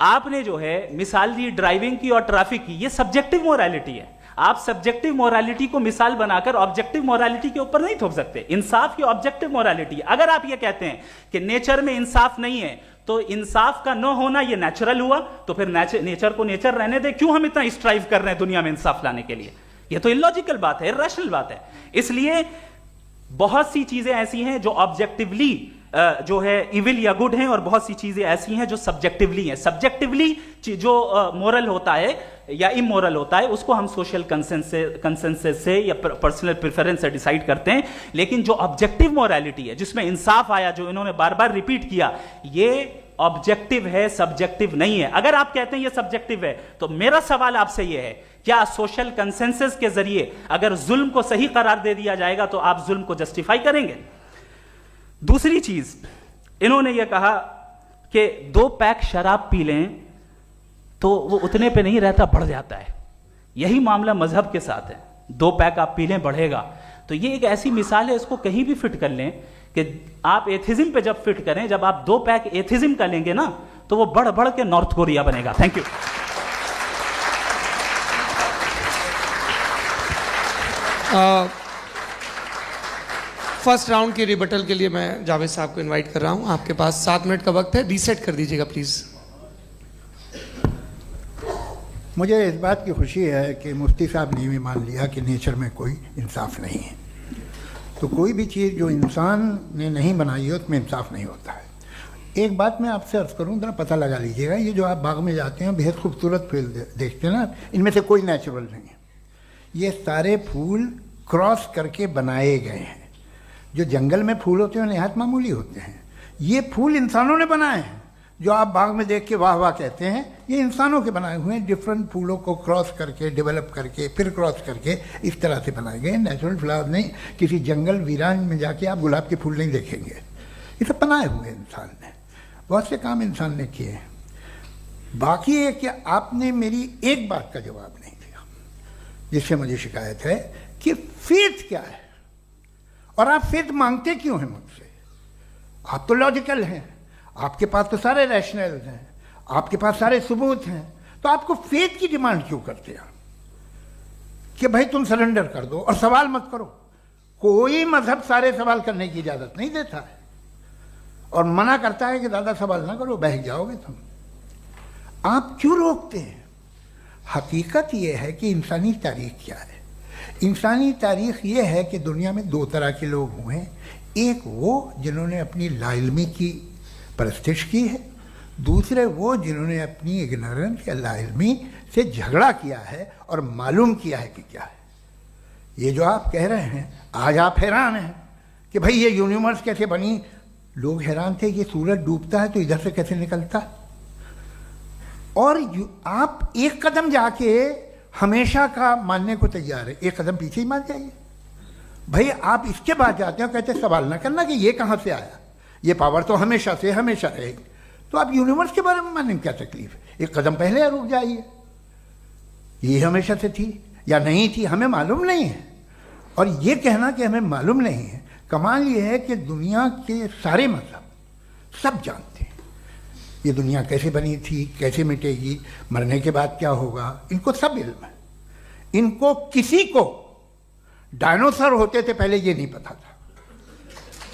आपने जो है मिसाल दी ड्राइविंग की और ट्रैफिक की, ये सब्जेक्टिव मोरालिटी है। आप सब्जेक्टिव मोरालिटी को मिसाल बनाकर ऑब्जेक्टिव मोरालिटी के ऊपर नहीं थोप सकते। इंसाफ की ऑब्जेक्टिव मोरालिटी। अगर आप ये कहते हैं कि नेचर में इंसाफ नहीं है, तो इंसाफ का न होना ये नेचुरल हुआ, तो फिर नेचर को नेचर रहने दे, क्यों हम इतना स्ट्राइव कर रहे हैं दुनिया में इंसाफ लाने के लिए? ये तो इलॉजिकल बात है, इर्रेशनल बात है। इसलिए बहुत सी चीजें ऐसी हैं जो ऑब्जेक्टिवली जो है इविल या गुड हैं, और बहुत सी चीजें ऐसी हैं जो सब्जेक्टिवली हैं। सब्जेक्टिवली जो मोरल होता है या इमोरल होता है, उसको हम सोशल कंसेंसस से या पर्सनल प्रेफरेंस से डिसाइड करते हैं। लेकिन जो ऑब्जेक्टिव मोरालिटी है, जिसमें इंसाफ आया, जो इन्होंने बार बार रिपीट किया, ये ऑब्जेक्टिव है, सब्जेक्टिव नहीं है। अगर आप कहते हैं ये सब्जेक्टिव है, तो मेरा सवाल आपसे ये है, क्या सोशल कंसेंसस के जरिए अगर जुल्म को सही करार दे दिया जाएगा तो आप जुल्म को जस्टिफाई करेंगे? दूसरी चीज, इन्होंने ये कहा कि 2 पैक शराब पी लें तो वो उतने पे नहीं रहता, बढ़ जाता है। यही मामला मजहब के साथ है, 2 पैक आप पी लें बढ़ेगा। तो ये एक ऐसी मिसाल है, इसको कहीं भी फिट कर लें कि आप एथिज्म पे जब फिट करें, जब आप 2 पैक एथिज्म का लेंगे ना, तो वो बढ़ बढ़ के नॉर्थ कोरिया बनेगा। Thank you. फर्स्ट राउंड के रिबटल के लिए मैं जावेद साहब को इनवाइट कर रहा हूं। आपके पास 7 मिनट का वक्त है, रीसेट कर दीजिएगा प्लीज। मुझे इस बात की खुशी है कि मुफ्ती साहब ने भी मान लिया कि नेचर में कोई इंसाफ नहीं है। तो कोई भी चीज़ जो इंसान ने नहीं बनाई है उसमें इंसाफ नहीं होता है। एक बात मैं आपसे अर्ज़ करूँ, ज़रा पता लगा लीजिएगा, ये जो आप बाग में जाते हैं बेहद खूबसूरत फूल देखते हैं ना, इनमें से कोई नेचुरल नहीं है। ये सारे फूल क्रॉस करके बनाए गए हैं। जो जंगल में फूल होते हैं नहायत मामूली होते हैं, ये फूल इंसानों ने बनाए हैं। जो आप बाग में देख के वाह वाह कहते हैं, ये इंसानों के बनाए हुए हैं। डिफरेंट फूलों को क्रॉस करके, डेवलप करके, फिर क्रॉस करके इस तरह से बनाए गए। नेचुरल फ्लावर नहीं। किसी जंगल वीरान में जाके आप गुलाब के फूल नहीं देखेंगे। ये सब बनाए हुए इंसान ने, बहुत से काम इंसान ने किए हैं। बाकी है कि आपने मेरी एक बात का जवाब नहीं दिया, जिससे मुझे शिकायत है कि फेथ क्या है और आप फेथ मांगते क्यों हैं मुझसे? आप तो लॉजिकल हैं, आपके पास तो सारे रैशनल्स हैं, आपके पास सारे सबूत हैं, तो आपको फेथ की डिमांड क्यों करते हैं कि भाई तुम सरेंडर कर दो और सवाल मत करो? कोई मजहब सारे सवाल करने की इजाजत नहीं देता है और मना करता है कि ज़्यादा सवाल ना करो, बहक जाओगे तुम। आप क्यों रोकते हैं? हकीकत यह है कि इंसानी तारीख क्या है। इंसानी तारीख ये है कि दुनिया में 2 तरह के लोग हुए हैं। एक वो जिन्होंने अपनी लाइल्मी की परस्तिश की है, दूसरे वो जिन्होंने अपनी इग्नोरेंस या लाइल्मी से झगड़ा किया है और मालूम किया है कि क्या है। ये जो आप कह रहे हैं, आज आप हैरान हैं कि भाई ये यूनिवर्स कैसे बनी। लोग हैरान थे ये सूरज डूबता है तो इधर से कैसे निकलता। और आप एक कदम जाके हमेशा का मानने को तैयार है, एक कदम पीछे ही मान जाइए। भाई आप इसके बाद जाते हो, कहते सवाल ना करना कि ये कहाँ से आया, ये पावर तो हमेशा से हमेशा रहेगी। तो आप यूनिवर्स के बारे में मानने में क्या तकलीफ है? एक कदम पहले रुक जाइए। ये हमेशा से थी या नहीं थी, हमें मालूम नहीं है। और ये कहना कि हमें मालूम नहीं है, कमाल ये है कि दुनिया के सारे मजहब सब जानते हैं ये दुनिया कैसे बनी थी, कैसे मिटेगी, मरने के बाद क्या होगा, इनको सब इल्म है। इनको किसी को डायनासोर होते थे पहले ये नहीं पता था,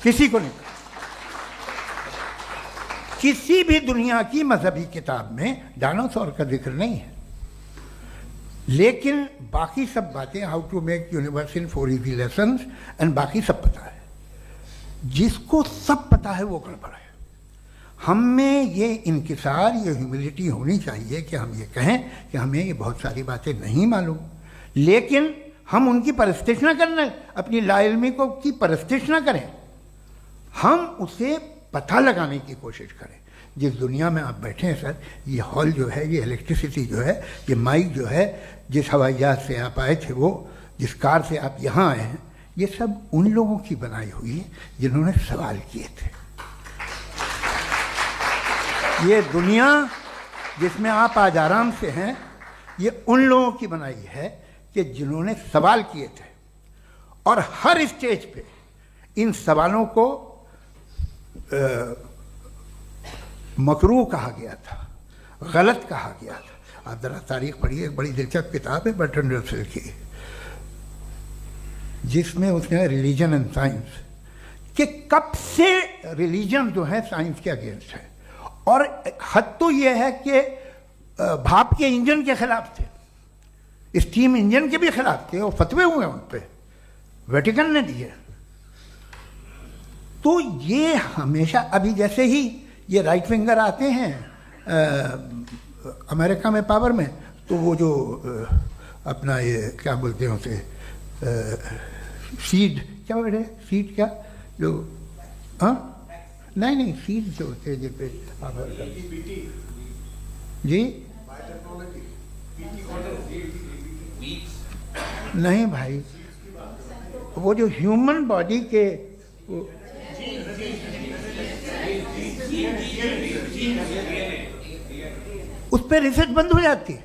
किसी को नहीं पता। किसी भी दुनिया की मजहबी किताब में डायनासोर का जिक्र नहीं है। लेकिन बाकी सब बातें, how to make universe in 4 easy lessons and बाकी सब पता है। जिसको सब पता है वो गड़बड़ है। हम में ये इंकिसार, ये ह्यूमिलिटी होनी चाहिए कि हम ये कहें कि हमें ये बहुत सारी बातें नहीं मालूम, लेकिन हम उनकी परस्तिश न करें, अपनी लाइल्मी को की परस्तिश न करें, हम उसे पता लगाने की कोशिश करें। जिस दुनिया में आप बैठे हैं सर, ये हॉल जो है, ये इलेक्ट्रिसिटी जो है, ये माइक जो है, जिस हवाई जहाज से आप आए थे, वो जिस कार से आप यहाँ आए हैं, ये सब उन लोगों की बनाई हुई है जिन्होंने सवाल किए थे। ये दुनिया जिसमें आप आज आराम से हैं, ये उन लोगों की बनाई है कि जिन्होंने सवाल किए थे। और हर स्टेज पे इन सवालों को मकरूह कहा गया था, गलत कहा गया था। आप जरा तारीख पढ़िए, एक बड़ी दिलचस्प किताब है बर्ट्रैंड रसेल की, जिसमें उसने रिलीजन एंड साइंस कि कब से रिलीजन जो है साइंस के अगेंस्ट है। और हद तो यह है कि भाप के इंजन के खिलाफ थे, स्टीम इंजन के भी खिलाफ थे, और फतवे हुए उन पर, वेटिकन ने दिए। तो ये हमेशा, अभी जैसे ही ये राइट विंगर आते हैं अमेरिका में पावर में, तो वो जो अपना ये क्या बोलते हैं उसे, सीड क्या बोलते हैं, सीड क्या जो, हाँ नहीं नहीं, सीट जो होते हैं जिन पे आप जी नहीं भाई, वो जो ह्यूमन बॉडी के उस पर रिसर्च बंद हो जाती है,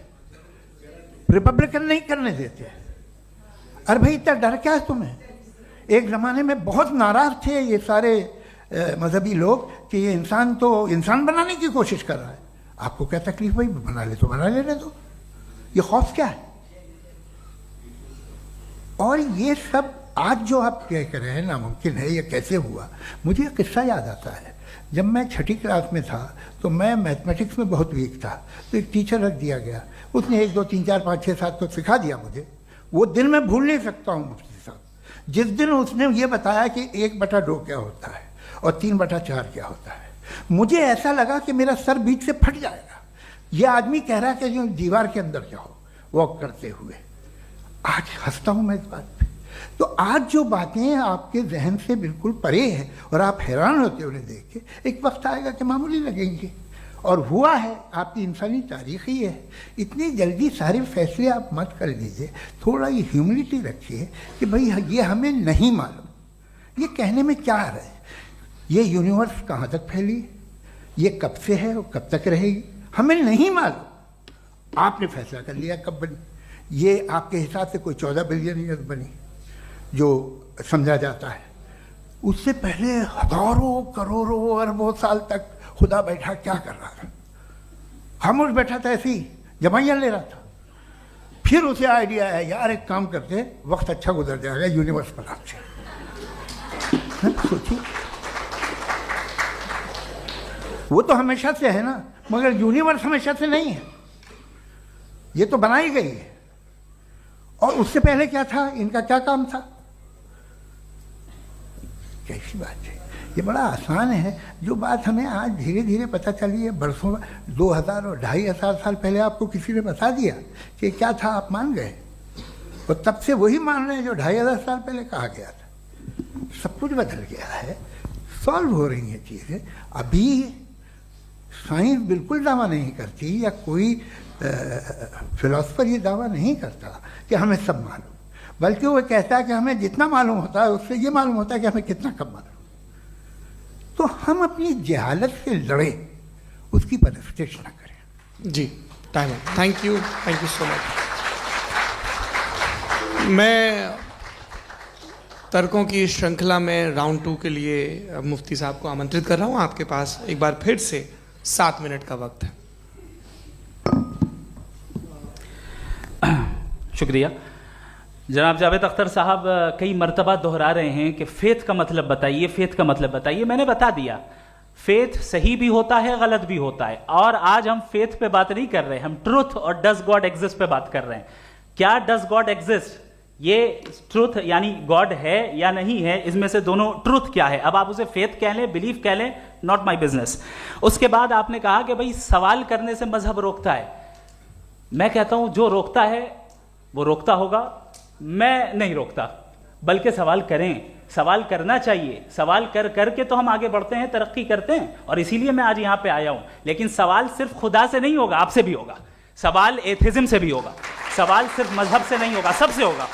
रिपब्लिकन नहीं करने देते। अरे भाई इतना डर क्या है तुम्हें? एक ज़माने में बहुत नाराज थे ये सारे मजहबी लोग कि ये इंसान तो इंसान बनाने की कोशिश कर रहा है। आपको क्या तकलीफ भाई, बना ले तो बना लेने दो, ये खौफ क्या है? और ये सब आज जो आप कह रहे हैं नामुमकिन है, ये कैसे हुआ? मुझे एक किस्सा याद आता है। जब मैं 6ठी क्लास में था तो मैं मैथमेटिक्स में बहुत वीक था, तो एक टीचर रख दिया गया, उसने 1 2 3 4 5 6 7 तो सिखा दिया मुझे। वो दिन मैं भूल नहीं सकता हूँ मुफ्ती साहब, जिस दिन उसने ये बताया कि 1/2 क्या होता है और 3/4 क्या होता है। मुझे ऐसा लगा कि मेरा सर बीच से फट जाएगा। ये आदमी कह रहा है कि जो दीवार के अंदर जाओ वॉक करते हुए। आज हंसता हूँ मैं इस बात पे। तो आज जो बातें आपके जहन से बिल्कुल परे हैं और आप हैरान होते हो उन्हें देख के, एक वक्त आएगा कि मामूली लगेंगे। और हुआ है, आपकी इंसानी तारीख ही है। इतनी जल्दी सारे फैसले आप मत कर लीजिए, थोड़ा ये ह्यूमिलिटी रखिए कि भाई ये हमें नहीं मालूम। ये कहने में क्या आ रहा है? ये यूनिवर्स कहाँ तक फैली, ये कब से है और कब तक रहेगी, हमें नहीं मालूम। आपने फैसला कर लिया कब बनी। ये आपके हिसाब से कोई 14 बिलियन ईयर बनी जो समझा जाता है। उससे पहले हजारों करोड़ों अरबों साल तक खुदा बैठा क्या कर रहा था? खामोश बैठा था, ऐसे ही जमाइयाँ ले रहा था। फिर उसे आइडिया है, यार एक काम करते, वक्त अच्छा गुजर जाएगा, यूनिवर्स बनाते। सोचिए, वो तो हमेशा से है ना, मगर यूनिवर्स हमेशा से नहीं है, ये तो बनाई गई है। और उससे पहले क्या था, इनका क्या काम था? कैसी बात है, ये बड़ा आसान है। जो बात हमें आज धीरे धीरे पता चली है, बरसों 2000 और 2500 साल पहले आपको किसी ने बता दिया कि क्या था, आप मान गए, और तब से वही मान रहे हैं जो 2500 साल पहले कहा गया था। सब कुछ बदल गया है, सॉल्व हो रही हैं चीज़ें। अभी साइंस बिल्कुल दावा नहीं करती, या कोई फिलोसफर ये दावा नहीं करता कि हमें सब मालूम, बल्कि वो कहता है कि हमें जितना मालूम होता है उससे ये मालूम होता है कि हमें कितना कम मालूम। तो हम अपनी जहालत से लड़े, उसकी परस्तिश न करें। जी, time. Thank you so much. मैं तर्कों की श्रृंखला में राउंड 2 के लिए मुफ्ती साहब को आमंत्रित कर रहा हूँ। आपके पास एक बार फिर से 7 मिनट का वक्त है। शुक्रिया। जनाब जावेद अख्तर साहब कई मर्तबा दोहरा रहे हैं कि फेथ का मतलब बताइए, फेथ का मतलब बताइए। मैंने बता दिया, फेथ सही भी होता है, गलत भी होता है। और आज हम फेथ पे बात नहीं कर रहे, हम ट्रुथ और डज गॉड एग्जिस्ट पे बात कर रहे हैं। क्या डज गॉड एग्जिस्ट, ये ट्रुथ यानी गॉड है या नहीं है, इसमें से दोनों ट्रुथ क्या है। अब आप उसे फेथ कह लें, बिलीफ कह लें, नॉट माई बिजनेस। उसके बाद आपने कहा कि भाई सवाल करने से मजहब रोकता है। मैं कहता हूं जो रोकता है वो रोकता होगा, मैं नहीं रोकता, बल्कि सवाल करें, सवाल करना चाहिए। सवाल कर करके तो हम आगे बढ़ते हैं, तरक्की करते हैं, और इसीलिए मैं आज यहां पे आया हूं। लेकिन सवाल सिर्फ खुदा से नहीं होगा, आपसे भी होगा। सवाल एथिज्म से भी होगा, सवाल सिर्फ मजहब से नहीं होगा, सबसे होगा।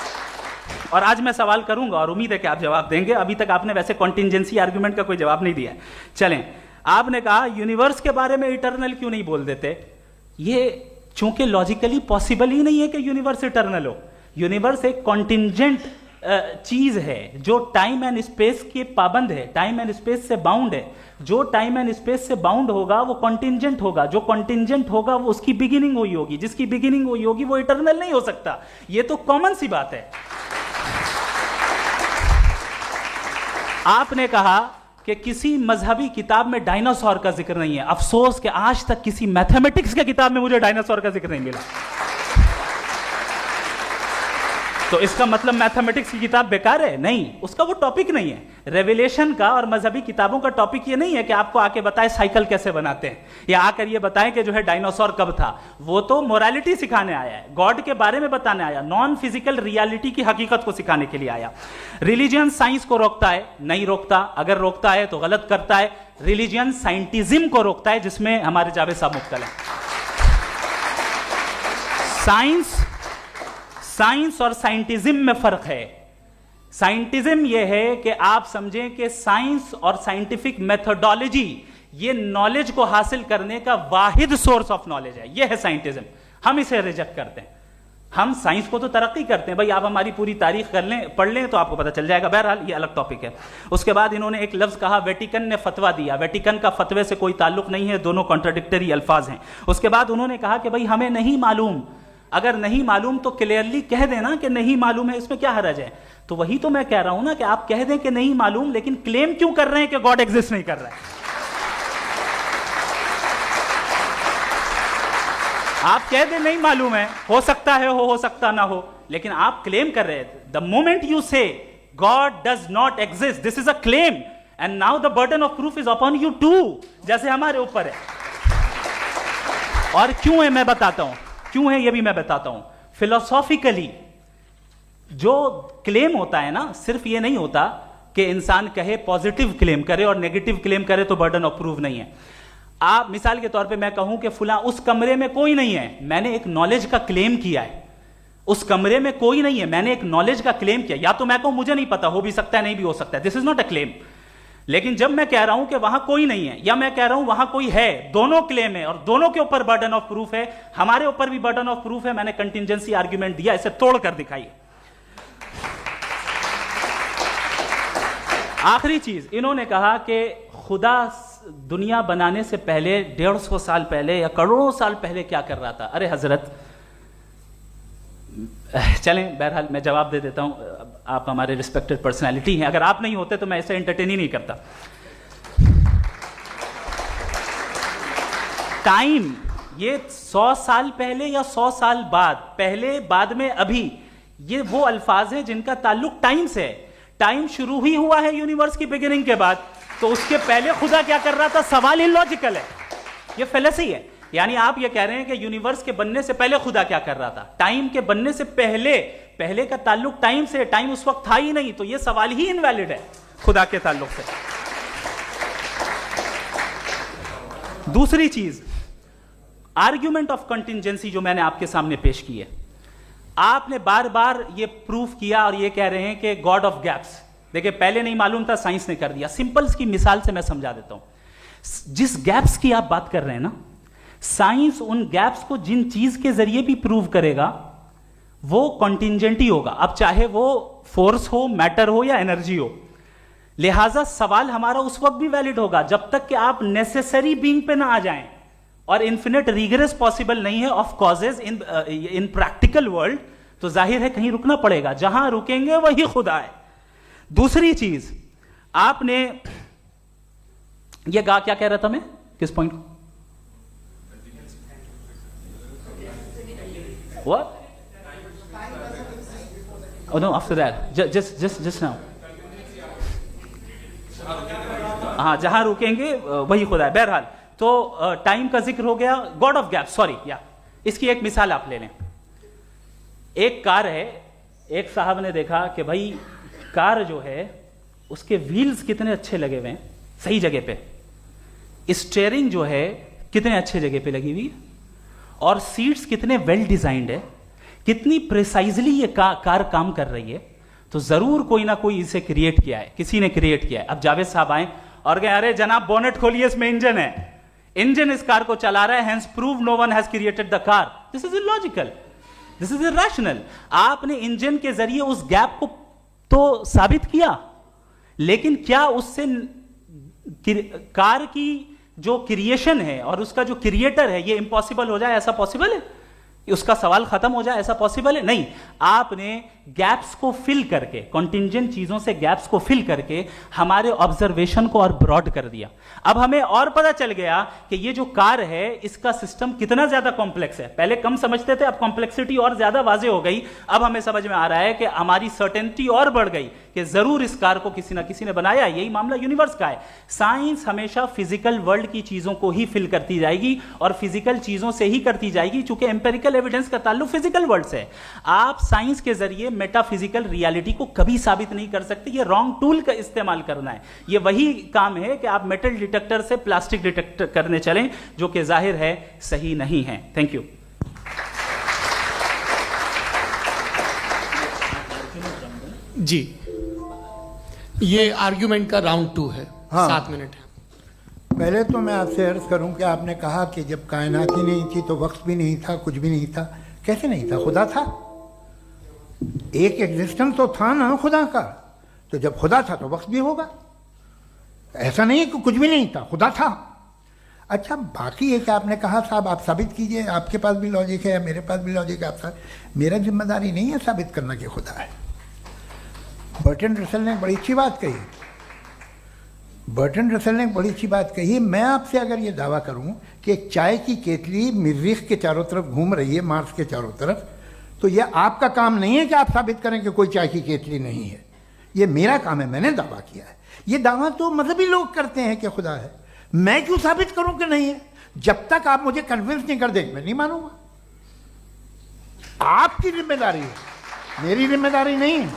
और आज मैं सवाल करूंगा और उम्मीद है कि आप जवाब देंगे। अभी तक आपने वैसे कॉन्टिंजेंसी आर्ग्यूमेंट का कोई जवाब नहीं दिया है। चलें, आपने कहा यूनिवर्स के बारे में इटर्नल क्यों नहीं बोल देते। ये चूंकि लॉजिकली पॉसिबल ही नहीं है कि यूनिवर्स इटर्नल हो। यूनिवर्स एक कॉन्टिंजेंट चीज है जो टाइम एंड स्पेस के पाबंद है, टाइम एंड स्पेस से बाउंड है। जो टाइम एंड स्पेस से बाउंड होगा वो कॉन्टिंजेंट होगा, जो कॉन्टिंजेंट होगा वो उसकी बिगिनिंग हुई होगी, जिसकी बिगिनिंग हुई होगी वो इटर्नल नहीं हो सकता। ये तो कॉमन सी बात है। आपने कहा कि किसी मजहबी किताब में डायनासोर का जिक्र नहीं है। अफसोस कि आज तक किसी मैथमेटिक्स के किताब में मुझे डायनासोर का जिक्र नहीं मिला। तो इसका मतलब मैथमेटिक्स की किताब बेकार है? नहीं, उसका वो टॉपिक नहीं है। रेवलेशन का और मजहबी किताबों का टॉपिक ये नहीं है कि आपको आके बताए साइकिल कैसे बनाते हैं, या आकर ये बताएं कि जो है डायनासोर कब था। वो तो मोरालिटी सिखाने आया है, गॉड के बारे में बताने आया, नॉन फिजिकल रियलिटी की हकीकत को सिखाने के लिए आया। रिलीजियन साइंस को रोकता है? नहीं रोकता। अगर रोकता है तो गलत करता है। रिलीजियन साइंटिज्म को रोकता है, जिसमें हमारे जावेद साहब मुब्तला हैं। साइंस और साइंटिज्म में फर्क है। साइंटिज्म यह है कि आप समझें कि साइंस और साइंटिफिक मेथोडोलॉजी ये नॉलेज को हासिल करने का वाहिद सोर्स ऑफ नॉलेज है, यह है साइंटिज्म। हम इसे रिजेक्ट करते हैं। हम साइंस को तो तरक्की करते हैं, भाई आप हमारी पूरी तारीख कर लें, पढ़ लें तो आपको पता चल जाएगा। बहरहाल ये अलग टॉपिक है। उसके बाद इन्होंने एक लफ्ज कहा, वेटिकन ने फतवा दिया। वेटिकन का फतवे से कोई ताल्लुक नहीं है, दोनों कॉन्ट्राडिक्टरी अल्फाज हैं। उसके बाद उन्होंने कहा कि भाई हमें नहीं मालूम। अगर नहीं मालूम तो क्लियरली कह देना कि नहीं मालूम है, इसमें क्या हरज है? तो वही तो मैं कह रहा हूं ना कि आप कह दें कि नहीं मालूम, लेकिन क्लेम क्यों कर रहे हैं कि गॉड एग्जिस्ट नहीं कर रहा है? आप कह दें नहीं मालूम है, हो सकता है हो सकता ना हो, लेकिन आप क्लेम कर रहे हैं। The moment you say God does not exist, this is a claim, and now the burden of proof is upon you too, जैसे हमारे ऊपर है। और क्यों है मैं बताता हूं, क्यों है ये भी मैं बताता हूं। फिलोसॉफिकली जो क्लेम होता है ना, सिर्फ ये नहीं होता कि इंसान कहे पॉजिटिव क्लेम करे और नेगेटिव क्लेम करे तो बर्डन ऑफ प्रूफ नहीं है। आप मिसाल के तौर पे मैं कहूं कि फुला उस कमरे में कोई नहीं है, मैंने एक नॉलेज का क्लेम किया है। उस कमरे में कोई नहीं है, मैंने एक नॉलेज का क्लेम किया। या तो मैं कहूं मुझे नहीं पता, हो भी सकता है नहीं भी हो सकता है, this is not a claim. लेकिन जब मैं कह रहा हूं कि वहां कोई नहीं है, या मैं कह रहा हूं वहां कोई है, दोनों क्लेम है और दोनों के ऊपर बर्डन ऑफ प्रूफ है। हमारे ऊपर भी बर्डन ऑफ प्रूफ है, मैंने कंटिजेंसी आर्ग्यूमेंट दिया, इसे तोड़कर दिखाइए। आखिरी चीज, इन्होंने कहा कि खुदा दुनिया बनाने से पहले 150 साल पहले या करोड़ों साल पहले क्या कर रहा था। अरे हजरत, चलें बहरहाल मैं जवाब दे देता हूं। आप हमारे रिस्पेक्टेड पर्सनालिटी हैं, अगर आप नहीं होते तो मैं इसे एंटरटेन ही नहीं करता। टाइम, ये 100 साल पहले या 100 साल बाद, पहले बाद में अभी, ये वो अल्फाज हैं जिनका ताल्लुक टाइम से है। टाइम शुरू ही हुआ है यूनिवर्स की बिगिनिंग के बाद, तो उसके पहले खुदा क्या कर रहा था? सवाल इलॉजिकल है, ये फेलेसी है। यानी आप ये कह रहे हैं कि यूनिवर्स के बनने से पहले खुदा क्या कर रहा था? टाइम के बनने से पहले, पहले का ताल्लुक टाइम से, टाइम उस वक्त था ही नहीं, तो ये सवाल ही इनवैलिड है खुदा के ताल्लुक से। दूसरी चीज, आर्ग्यूमेंट ऑफ कंटिजेंसी जो मैंने आपके सामने पेश की है, आपने बार बार ये प्रूफ किया और ये कह रहे हैं कि गॉड ऑफ गैप्स। देखिए पहले नहीं मालूम था, साइंस ने कर दिया। सिंपल की मिसाल से मैं समझा देता हूं। जिस गैप्स की आप बात कर रहे हैं ना, साइंस उन गैप्स को जिन चीज के जरिए भी प्रूव करेगा वो कॉन्टिजेंट ही होगा। अब चाहे वो फोर्स हो, मैटर हो या एनर्जी हो। लिहाजा सवाल हमारा उस वक्त भी वैलिड होगा जब तक कि आप नेसेसरी बीइंग पे ना आ जाएं, और इन्फिनिट रिग्रेस पॉसिबल नहीं है of causes in practical world, तो जाहिर है कहीं रुकना पड़ेगा, जहां रुकेंगे वही खुदा है। दूसरी चीज, आपने ये कहा, क्या कह रहा था मैं, किस पॉइंट को? What? Oh no, after that. Just now. हाँ, जहां रुकेंगे वही खुदा है। बहरहाल तो टाइम का जिक्र हो गया, गॉड ऑफ गैप, सॉरी, या इसकी एक मिसाल आप ले लें। एक कार है, एक साहब ने देखा कि भाई कार जो है उसके व्हील्स कितने अच्छे लगे हुए हैं, सही जगह पे। स्टीयरिंग जो है कितने अच्छे जगह पे लगी हुई है, और सीट्स कितने वेल डिजाइंड है, कितनी प्रिसाइजली ये कार काम कर रही है। तो जरूर कोई ना कोई इसे क्रिएट किया है, किसी ने क्रिएट किया है। अब जावेद साहब आए और कहे, अरे जनाब बोनेट खोलिए, इसमें इंजन है, इंजन इस कार को चला रहा है, hence prove no one has created the car. This is illogical, this is irrational. आपने इंजन के जरिए उस गैप को तो साबित किया, लेकिन क्या उससे कार की जो क्रिएशन है और उसका जो क्रिएटर है ये इम्पॉसिबल हो जाए? ऐसा पॉसिबल है? उसका सवाल खत्म हो जाए, ऐसा पॉसिबल है? नहीं। आपने गैप्स को फिल करके, कॉन्टिंजेंट चीजों से गैप्स को फिल करके हमारे ऑब्जर्वेशन को और ब्रॉड कर दिया। अब हमें और पता चल गया कि ये जो कार है इसका सिस्टम कितना ज्यादा कॉम्प्लेक्स है। पहले कम समझते थे, अब कॉम्प्लेक्सिटी और ज्यादा वाजे हो गई। अब हमें समझ में आ रहा है कि हमारी सर्टेनिटी और बढ़ गई कि जरूर इस कार को किसी ना किसी ने बनाया। यही मामला यूनिवर्स का है। साइंस हमेशा फिजिकल वर्ल्ड की चीजों को ही फिल करती जाएगी और फिजिकल चीजों से ही करती जाएगी, क्योंकि एम्पेरिकल एविडेंस का ताल्लुक फिजिकल वर्ल्ड से है। आप साइंस के जरिए मेटाफिजिकल रियलिटी को कभी साबित नहीं कर सकते। ये रॉन्ग टूल का इस्तेमाल करना है। ये वही काम है कि आप मेटल डिटेक्टर से प्लास्टिक डिटेक्टर करने चलें, जो कि जाहिर है सही नहीं है। Thank you. जी, ये आर्ग्यूमेंट का राउंड 2 है। हाँ। 7 मिनट है। पहले तो मैं आपसे अर्ज करूं कि आपने कहा कि जब कायनात ही नहीं थी तो वक्त भी नहीं था, कुछ भी नहीं था। कैसे नहीं था? खुदा था। एक एग्जिस्टेंस तो था ना खुदा का। तो जब खुदा था तो वक्त भी होगा। ऐसा नहीं कि कुछ भी नहीं था, खुदा था। अच्छा, बाकी एक आपने कहा साहब आप साबित कीजिए, आपके पास भी लॉजिक है या मेरे पास भी लॉजिक है। आप मेरा जिम्मेदारी नहीं है साबित करना कि खुदा है। बर्टन रसल ने बड़ी अच्छी बात कही। बर्टन रसल ने बड़ी अच्छी बात कही। मैं आपसे अगर ये दावा करूं कि एक चाय की केतली मरीख के चारों तरफ घूम रही है, मार्स के चारों तरफ, तो ये आपका काम नहीं है कि आप साबित करें कि कोई चाय की केतली नहीं है। ये मेरा काम है, मैंने दावा किया है। ये दावा तो मजहबी लोग करते हैं कि खुदा है। मैं क्यों साबित करूं कि नहीं है? जब तक आप मुझे कन्विंस नहीं कर देंगे मैं नहीं मानूंगा। आपकी जिम्मेदारी है, मेरी जिम्मेदारी नहीं है।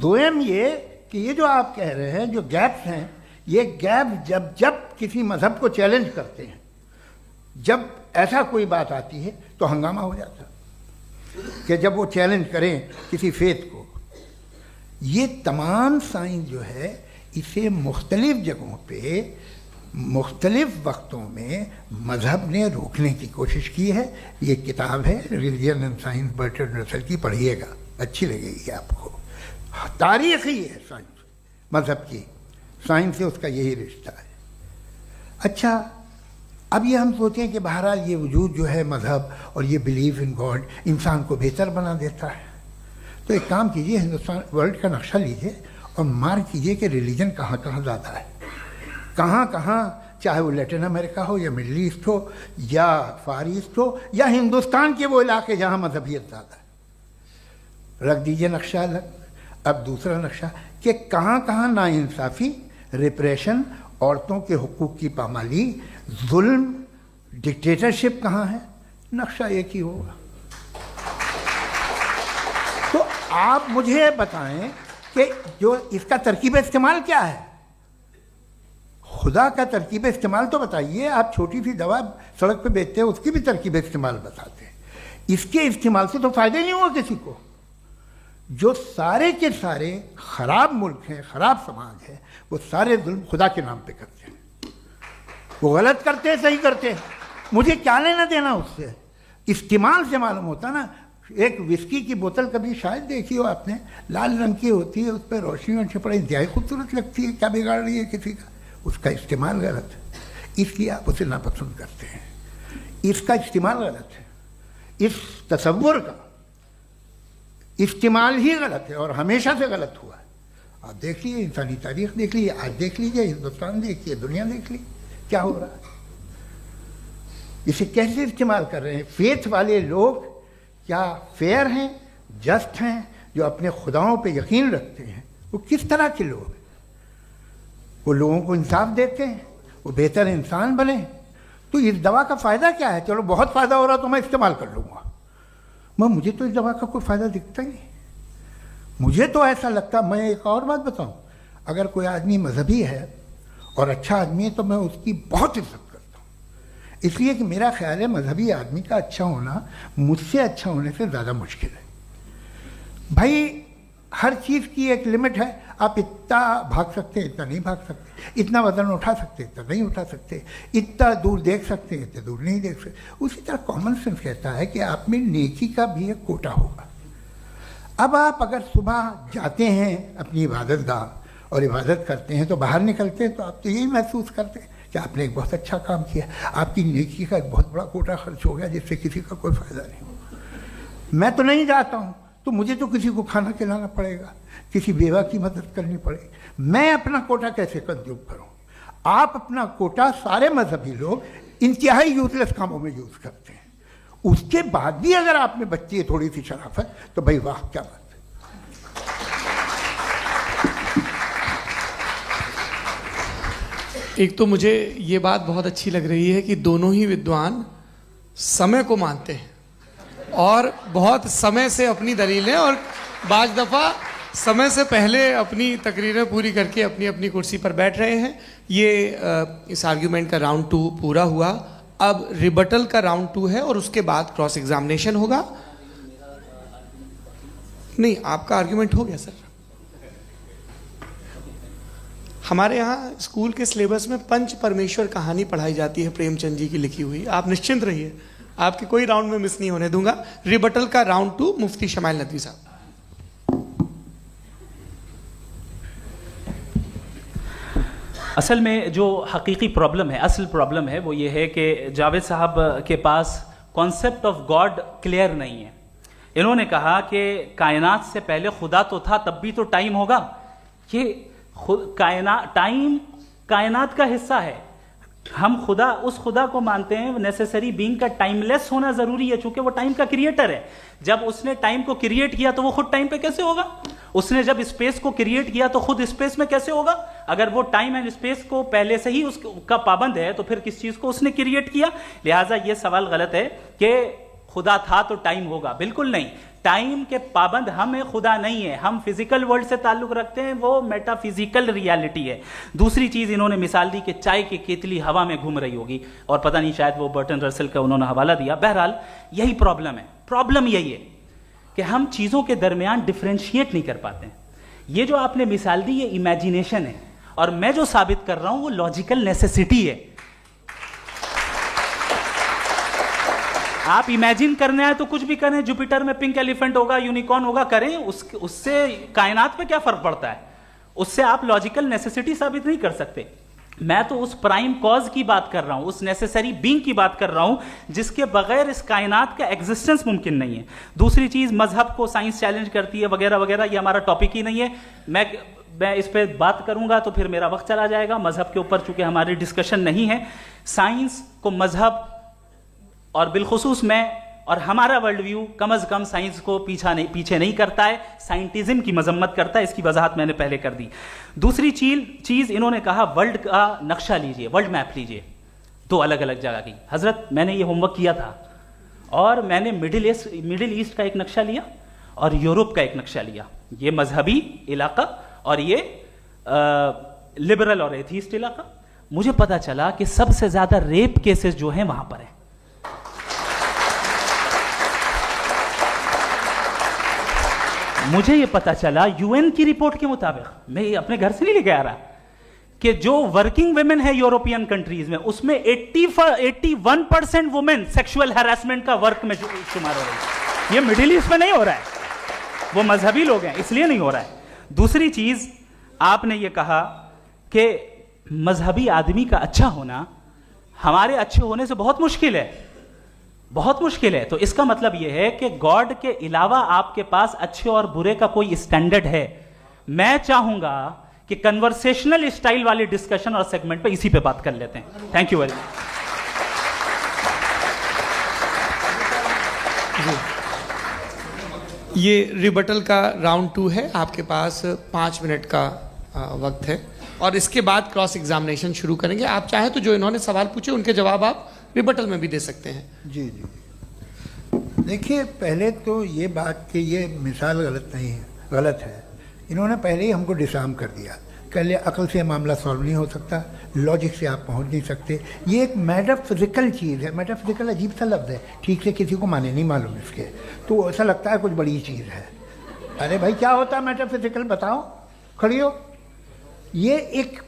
दोयम ये कि ये जो आप कह रहे हैं, जो गैप्स हैं, ये गैप जब जब किसी मजहब को चैलेंज करते हैं, जब ऐसा कोई बात आती है तो हंगामा हो जाता है कि जब वो चैलेंज करें किसी फेथ को। ये तमाम साइंस जो है इसे मुख्तलिफ जगहों पे मुख्तलिफ वक्तों में मजहब ने रोकने की कोशिश की है। ये किताब है religion and science, Burton Russell की, पढ़िएगा, अच्छी लगेगी आपको। तारीख ही है साइंस, मजहब की साइंस से उसका यही रिश्ता है। अच्छा, अब ये हम सोचें कि बहरहाल ये वजूद जो है मजहब और ये बिलीव इन गॉड इंसान को बेहतर बना देता है। तो एक काम कीजिए, हिंदुस्तान वर्ल्ड का नक्शा लीजिए और मार्क कीजिए कि रिलीजन कहाँ कहाँ ज़्यादा है, कहाँ कहाँ, चाहे वो लैटिन अमेरिका हो या मिडल ईस्ट हो या फार ईस्ट हो या हिंदुस्तान के वो इलाके जहाँ मजहबियत ज़्यादा है। रख दीजिए नक्शा अलग। अब दूसरा नक्शा कि कहाँ कहाँ नाइंसाफ़ी, रिप्रेशन, औरतों के हुकूक की पामाली, जुल्म, डिक्टेटरशिप कहाँ है। नक्शा एक ही होगा। तो आप मुझे बताएं कि जो इसका तरकीब इस्तेमाल क्या है। खुदा का तरकीब इस्तेमाल तो बताइए। आप छोटी सी दवा सड़क पे बेचते हैं, उसकी भी तरकीब इस्तेमाल बताते हैं। इसके इस्तेमाल से तो फ़ायदा नहीं हुआ किसी को। जो सारे के सारे ख़राब मुल्क हैं, ख़राब समाज है, वो सारे जुल्म खुदा के नाम पे करते हैं। वो गलत करते हैं, सही करते हैं, मुझे क्या लेना देना उससे। इस्तेमाल से मालूम होता ना। एक विस्की की बोतल कभी शायद देखी हो आपने, लाल रंग की होती है, उस पर रोशनी और छपड़ा इंतहाई खूबसूरत लगती है, क्या बिगाड़ रही है किसी का। उसका इस्तेमाल गलत है, इसलिए आप उसे नापसंद करते हैं। इसका इस्तेमाल गलत है, इस तसव्वुर का इस्तेमाल ही गलत है और हमेशा से गलत हुआ है। आप देख लीजिए, इंसानी तारीख देख लीजिए, आज देख लीजिए, हिंदुस्तान देखिए, दुनिया देख लीजिए क्या हो रहा है। इसे कैसे इस्तेमाल कर रहे हैं फेथ वाले लोग। क्या फेयर हैं, जस्ट हैं, जो अपने खुदाओं पे यकीन रखते हैं? वो किस तरह के लोग हैं? वो लोगों को इंसाफ देते हैं, वो बेहतर इंसान बने। तो इस दवा का फ़ायदा क्या है? चलो बहुत फ़ायदा हो रहा तो मैं इस्तेमाल कर लूँगा। मुझे तो इस दवा का कोई फ़ायदा दिखता ही नहीं। मुझे तो ऐसा लगता, मैं एक और बात बताऊं, अगर कोई आदमी मजहबी है और अच्छा आदमी है तो मैं उसकी बहुत इज्जत करता हूँ, इसलिए कि मेरा ख्याल है मजहबी आदमी का अच्छा होना मुझसे अच्छा होने से ज़्यादा मुश्किल है। भाई हर चीज़ की एक लिमिट है। आप इतना भाग सकते हैं, इतना नहीं भाग सकते, इतना वजन उठा सकते, इतना नहीं उठा सकते, इतना दूर देख सकते हैं, इतना दूर नहीं देख सकते। उसी तरह कॉमन सेंस कहता है कि आप में नेकी का भी एक कोटा होगा। अब आप अगर सुबह जाते हैं अपनी इबादत गाह और इबादत करते हैं तो बाहर निकलते हैं तो आप तो यही महसूस करते हैं कि आपने एक बहुत अच्छा काम किया, आपकी नेकी का एक बहुत बड़ा कोटा खर्च हो गया जिससे किसी का कोई फ़ायदा नहीं हो। मैं तो नहीं जाता हूँ, तो मुझे तो किसी को खाना खिलाना पड़ेगा, किसी बेवा की मदद करनी पड़ेगी, मैं अपना कोटा कैसे कंज्यूम करूँ? आप अपना कोटा, सारे मजहबी लोग इंतहाई यूजलेस कामों में यूज़ करते हैं, उसके बाद भी अगर आप में बच्ची है थोड़ी सी शराफत, तो भाई वाह क्या बात है। एक तो मुझे ये बात बहुत अच्छी लग रही है कि दोनों ही विद्वान समय को मानते हैं और बहुत समय से अपनी दलीलें और बाज दफ़ा समय से पहले अपनी तकरीरें पूरी करके अपनी अपनी कुर्सी पर बैठ रहे हैं। ये इस आर्ग्यूमेंट का राउंड 2 पूरा हुआ। अब रिबटल का राउंड 2 है और उसके बाद क्रॉस एग्जामिनेशन होगा। नहीं, आपका आर्ग्यूमेंट हो गया सर। हमारे यहाँ स्कूल के सिलेबस में पंच परमेश्वर कहानी पढ़ाई जाती है, प्रेमचंद जी की लिखी हुई। आप निश्चिंत रहिए, आपके कोई राउंड में मिस नहीं होने दूंगा। रिबटल का राउंड 2 मुफ्ती शमाइल नदवी साहब। असल में जो हकीकी प्रॉब्लम है, असल प्रॉब्लम है वो ये है कि जावेद साहब के पास कॉन्सेप्ट ऑफ गॉड क्लियर नहीं है। इन्होंने कहा कि कायनात से पहले खुदा तो था, तब भी तो टाइम होगा। ये टाइम कायनात का हिस्सा है। हम खुदा, उस खुदा को मानते हैं, नेसेसरी बीइंग का टाइमलेस होना जरूरी है, चूंकि वो टाइम का क्रिएटर है। जब उसने टाइम को क्रिएट किया तो वो खुद टाइम पे कैसे होगा? उसने जब स्पेस को क्रिएट किया तो खुद स्पेस में कैसे होगा? अगर वो टाइम एंड स्पेस को पहले से ही उसका पाबंद है तो फिर किस चीज को उसने क्रिएट किया? लिहाजा ये सवाल गलत है कि खुदा था तो टाइम होगा। बिल्कुल नहीं, टाइम के पाबंद हम हैं, खुदा नहीं है। हम फिजिकल वर्ल्ड से ताल्लुक रखते हैं, वो मेटाफिजिकल रियलिटी है। दूसरी चीज इन्होंने मिसाल दी कि चाय की केतली हवा में घूम रही होगी, और पता नहीं शायद वो बर्टन रसल का उन्होंने हवाला दिया। बहरहाल यही प्रॉब्लम है। प्रॉब्लम यही है कि हम चीजों के दरमियान डिफरेंशिएट नहीं कर पाते हैं। ये जो आपने मिसाल दी ये इमेजिनेशन है, और मैं जो साबित कर रहा हूं वो लॉजिकल नेसेसिटी है। आप इमेजिन करने आए तो कुछ भी करें, जुपिटर में पिंक एलिफेंट होगा, यूनिकॉर्न होगा, करें, उससे कायनात पे क्या फर्क पड़ता है? उससे आप लॉजिकल नेसेसिटी साबित नहीं कर सकते। मैं तो उस प्राइम कॉज की बात कर रहा हूं, उस नेसेसरी बीइंग की बात कर रहा हूं जिसके बगैर इस कायनात का एग्जिस्टेंस मुमकिन नहीं है। दूसरी चीज, मजहब को साइंस चैलेंज करती है वगैरह वगैरह, ये हमारा टॉपिक ही नहीं है। मैं इस पे बात करूंगा तो फिर मेरा वक्त चला जाएगा। मजहब के ऊपर चूंकि हमारी डिस्कशन नहीं है, साइंस को मजहब और बिलखुसूस मैं और हमारा वर्ल्ड व्यू कम अज कम साइंस को पीछे नहीं करता है, साइंटिज्म की मजम्मत करता है। इसकी वजाहत मैंने पहले कर दी। दूसरी चीज इन्होंने कहा वर्ल्ड का नक्शा लीजिए, वर्ल्ड मैप लीजिए, 2 अलग अलग जगह की। हजरत, मैंने ये होमवर्क किया था और मैंने मिडिल ईस्ट का एक नक्शा लिया और यूरोप का एक नक्शा लिया। ये मजहबी इलाका और ये लिबरल और एथीस्ट इलाका। मुझे पता चला कि सबसे ज्यादा रेप केसेस जो हैं वहां पर है। मुझे ये पता चला यूएन की रिपोर्ट के मुताबिक, मैं अपने घर से नहीं लेके आ रहा, कि जो वर्किंग वुमेन है यूरोपियन कंट्रीज में, उसमें 81% वुमेन सेक्सुअल हैरेसमेंट का वर्क में शुमार हो रही है। ये मिडिल ईस्ट में नहीं हो रहा है, वो मजहबी लोग हैं इसलिए नहीं हो रहा है। दूसरी चीज, आपने ये कहा कि मजहबी आदमी का अच्छा होना हमारे अच्छे होने से बहुत मुश्किल है, बहुत मुश्किल है। तो इसका मतलब यह है कि गॉड के अलावा आपके पास अच्छे और बुरे का कोई स्टैंडर्ड है। मैं चाहूंगा कि कन्वर्सेशनल स्टाइल वाली डिस्कशन और सेगमेंट पे इसी पे बात कर लेते हैं। Thank you very much. ये रिबटल का राउंड 2 है। आपके पास 5 मिनट का वक्त है और इसके बाद क्रॉस एग्जामिनेशन शुरू करेंगे। आप चाहें तो जो इन्होंने सवाल पूछे उनके जवाब आप रिबटल में भी दे सकते हैं। जी जी, देखिए, पहले तो ये बात कि ये मिसाल गलत नहीं है, गलत है। इन्होंने पहले ही हमको डिसार्म कर दिया। कह लिया अकल से मामला सॉल्व नहीं हो सकता, लॉजिक से आप पहुंच नहीं सकते। ये एक मेटाफिजिकल चीज़ है। मेटाफिजिकल अजीब सा लफ्ज़ है, ठीक से किसी को माने नहीं मालूम इसके, तो ऐसा लगता है कुछ बड़ी चीज़ है। अरे भाई, क्या होता है मेटाफिजिकल, बताओ, खड़ी हो। ये एक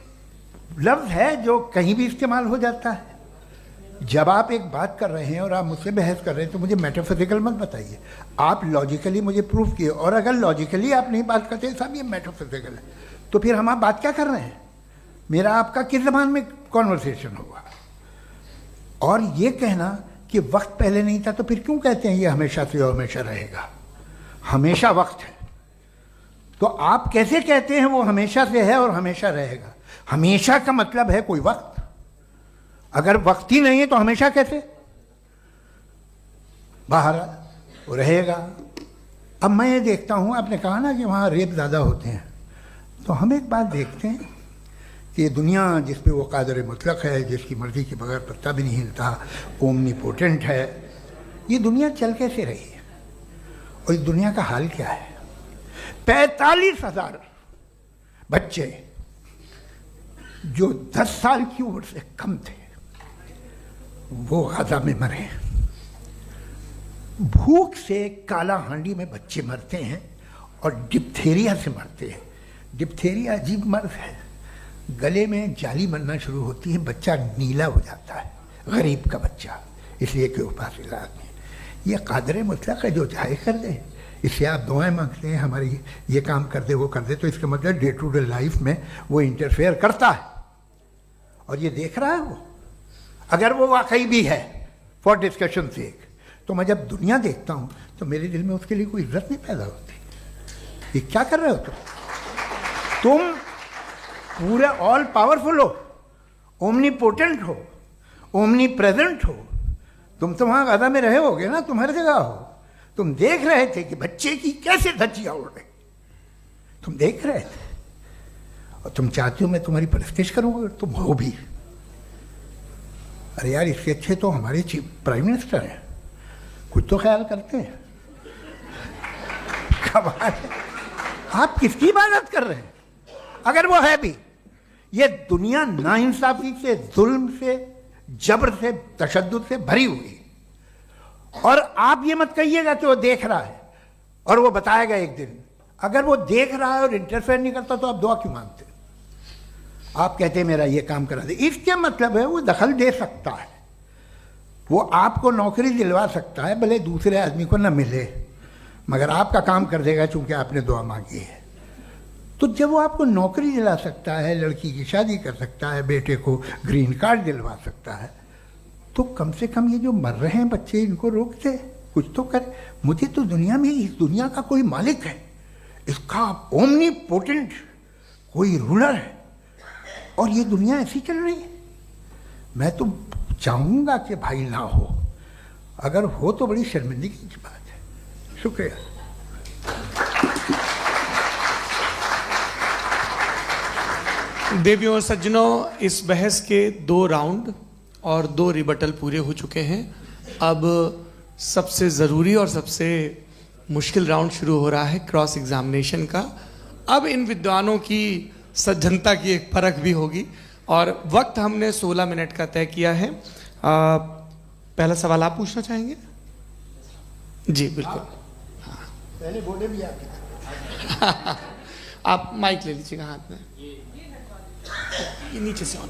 लफ्ज़ है जो कहीं भी इस्तेमाल हो जाता है। जब आप एक बात कर रहे हैं और आप मुझसे बहस कर रहे हैं तो मुझे मेटाफिजिकल मत बताइए, आप लॉजिकली मुझे प्रूफ किए। और अगर लॉजिकली आप नहीं बात करते साहब ये मेटाफिजिकल है, तो फिर हम आप बात क्या कर रहे हैं? मेरा आपका किस ज़बान में कॉन्वर्सेशन होगा। और ये कहना कि वक्त पहले नहीं था, तो फिर क्यों कहते हैं ये हमेशा से और हमेशा रहेगा? हमेशा वक्त है, तो आप कैसे कहते हैं वो हमेशा से है और हमेशा रहेगा? हमेशा का मतलब है कोई वक्त, अगर वक्त ही नहीं है तो हमेशा कैसे? बाहर वो रहेगा। अब मैं ये देखता हूँ, आपने कहा ना कि वहाँ रेप ज़्यादा होते हैं, तो हम एक बात देखते हैं कि दुनिया जिस पे वो कादर मुतलक है, जिसकी मर्ज़ी के बगैर पत्ता भी नहीं हिलता, ओमनीपोटेंट है, ये दुनिया चल कैसे रही है? और इस दुनिया का हाल क्या है? 45,000 बच्चे जो 10 साल की उम्र से कम थे वो गाजा में मरे। भूख से काला हांडी में बच्चे मरते हैं और डिप्थेरिया से मरते हैं। डिप्थेरिया अजीब मर्ज है, गले में जाली बनना शुरू होती है, बच्चा नीला हो जाता है, गरीब का बच्चा, इसलिए कि उपास इलाज में। ये कादर मुतलक है, जो चाहे कर दे, इससे आप दुआएं मांगते हैं हमारी ये काम कर दे वो कर दे, तो इसका मतलब डे टू डे लाइफ में वो इंटरफेयर करता है और ये देख रहा है वो। अगर वो वाकई भी है फॉर डिस्कशन सेक, तो मैं जब दुनिया देखता हूँ तो मेरे दिल में उसके लिए कोई इज्जत नहीं पैदा होती। ये क्या कर रहे हो तुम पूरे ऑल पावरफुल हो, ओमनीपोटेंट हो, ओमनी प्रेजेंट हो। तुम तो वहाँ गाजा में रहे होगे ना, तुम हर जगह हो। तुम देख रहे थे कि बच्चे की कैसे धज्जियाँ उड़ रही, तुम देख रहे थे और तुम चाहते हो मैं तुम्हारी परस्तिश करूँगा, तुम हो भी। अरे यार, इसके अच्छे तो हमारे चीफ प्राइम मिनिस्टर हैं, कुछ तो ख्याल करते हैं। कमाल है, आप किसकी इबादत कर रहे हैं? अगर वो है भी, ये दुनिया नाइंसाफी से, जुल्म से, जबर से, तशद्दुद से भरी हुई। और आप ये मत कहिएगा कि वो देख रहा है और वो बताएगा एक दिन। अगर वो देख रहा है और इंटरफेयर नहीं करता तो आप दुआ क्यों मांगते? आप कहते हैं मेरा ये काम करा दे, इसके मतलब है वो दखल दे सकता है, वो आपको नौकरी दिलवा सकता है, भले दूसरे आदमी को न मिले, मगर आपका काम कर देगा चूंकि आपने दुआ मांगी है। तो जब वो आपको नौकरी दिला सकता है, लड़की की शादी कर सकता है, बेटे को ग्रीन कार्ड दिलवा सकता है, तो कम से कम ये जो मर रहे हैं बच्चे, इनको रोक दे, कुछ तो करे। मुझे तो दुनिया में, इस दुनिया का कोई मालिक है, इसका ओमनीपोटेंट कोई रूलर है, और ये दुनिया ऐसी चल रही है। मैं तो चाहूँगा कि भाई ना हो, अगर हो तो बड़ी शर्मिंदगी की बात है। शुक्रिया। देवियों और सज्जनों, इस बहस के 2 राउंड और 2 रिबटल पूरे हो चुके हैं। अब सबसे ज़रूरी और सबसे मुश्किल राउंड शुरू हो रहा है, क्रॉस एग्जामिनेशन का। अब इन विद्वानों की सज्जनता की एक परख भी होगी और वक्त हमने 16 मिनट का तय किया है। पहला सवाल आप पूछना चाहेंगे? जी बिल्कुल। पहले बोले भी आप माइक ले लीजिएगा हाथ में, ये नीचे से ऑन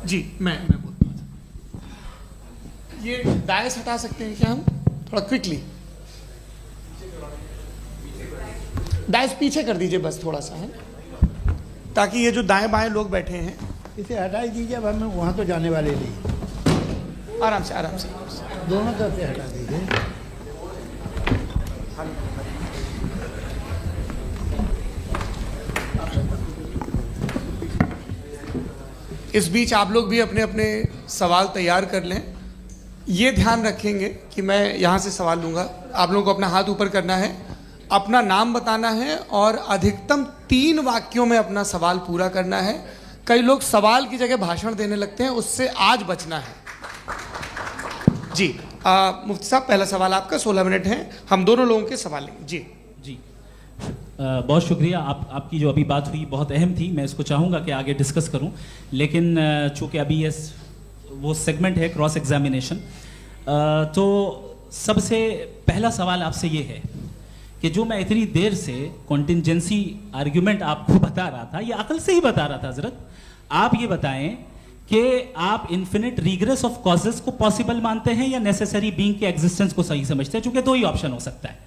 जी। मैं बोलता हूँ, ये डायस हटा सकते हैं क्या हम थोड़ा क्विकली? डायस पीछे कर दीजिए बस थोड़ा सा, है, ताकि ये जो दाएं बाएं लोग बैठे हैं इसे हटा ही दीजिए। अब हम वहाँ तो जाने वाले नहीं, आराम से आराम से दोनों तरफ से हटा दीजिए। इस बीच आप लोग भी अपने अपने सवाल तैयार कर लें। ये ध्यान रखेंगे कि मैं यहाँ से सवाल लूँगा, आप लोगों को अपना हाथ ऊपर करना है, अपना नाम बताना है और अधिकतम 3 वाक्यों में अपना सवाल पूरा करना है। कई लोग सवाल की जगह भाषण देने लगते हैं, उससे आज बचना है। जी मुफ्ती साहब, पहला सवाल आपका, 16 मिनट हैं, हम दोनों लोगों के सवाल लेंगे। जी जी बहुत शुक्रिया। आपकी जो अभी बात हुई बहुत अहम थी, मैं इसको चाहूँगा कि आगे डिस्कस करूँ, लेकिन चूँकि अभी ये वो सेगमेंट है क्रॉस एग्जामिनेशन, तो सबसे पहला सवाल आपसे ये है कि जो मैं इतनी देर से कॉन्टिंजेंसी आर्ग्यूमेंट आपको बता रहा था, ये अकल से ही बता रहा था हजरत, आप ये बताएं कि आप इन्फिनिट रिग्रेस ऑफ कॉजेस को पॉसिबल मानते हैं या नेसेसरी बीइंग के एग्जिस्टेंस को सही समझते हैं? चूंकि 2 ही ऑप्शन हो सकता है,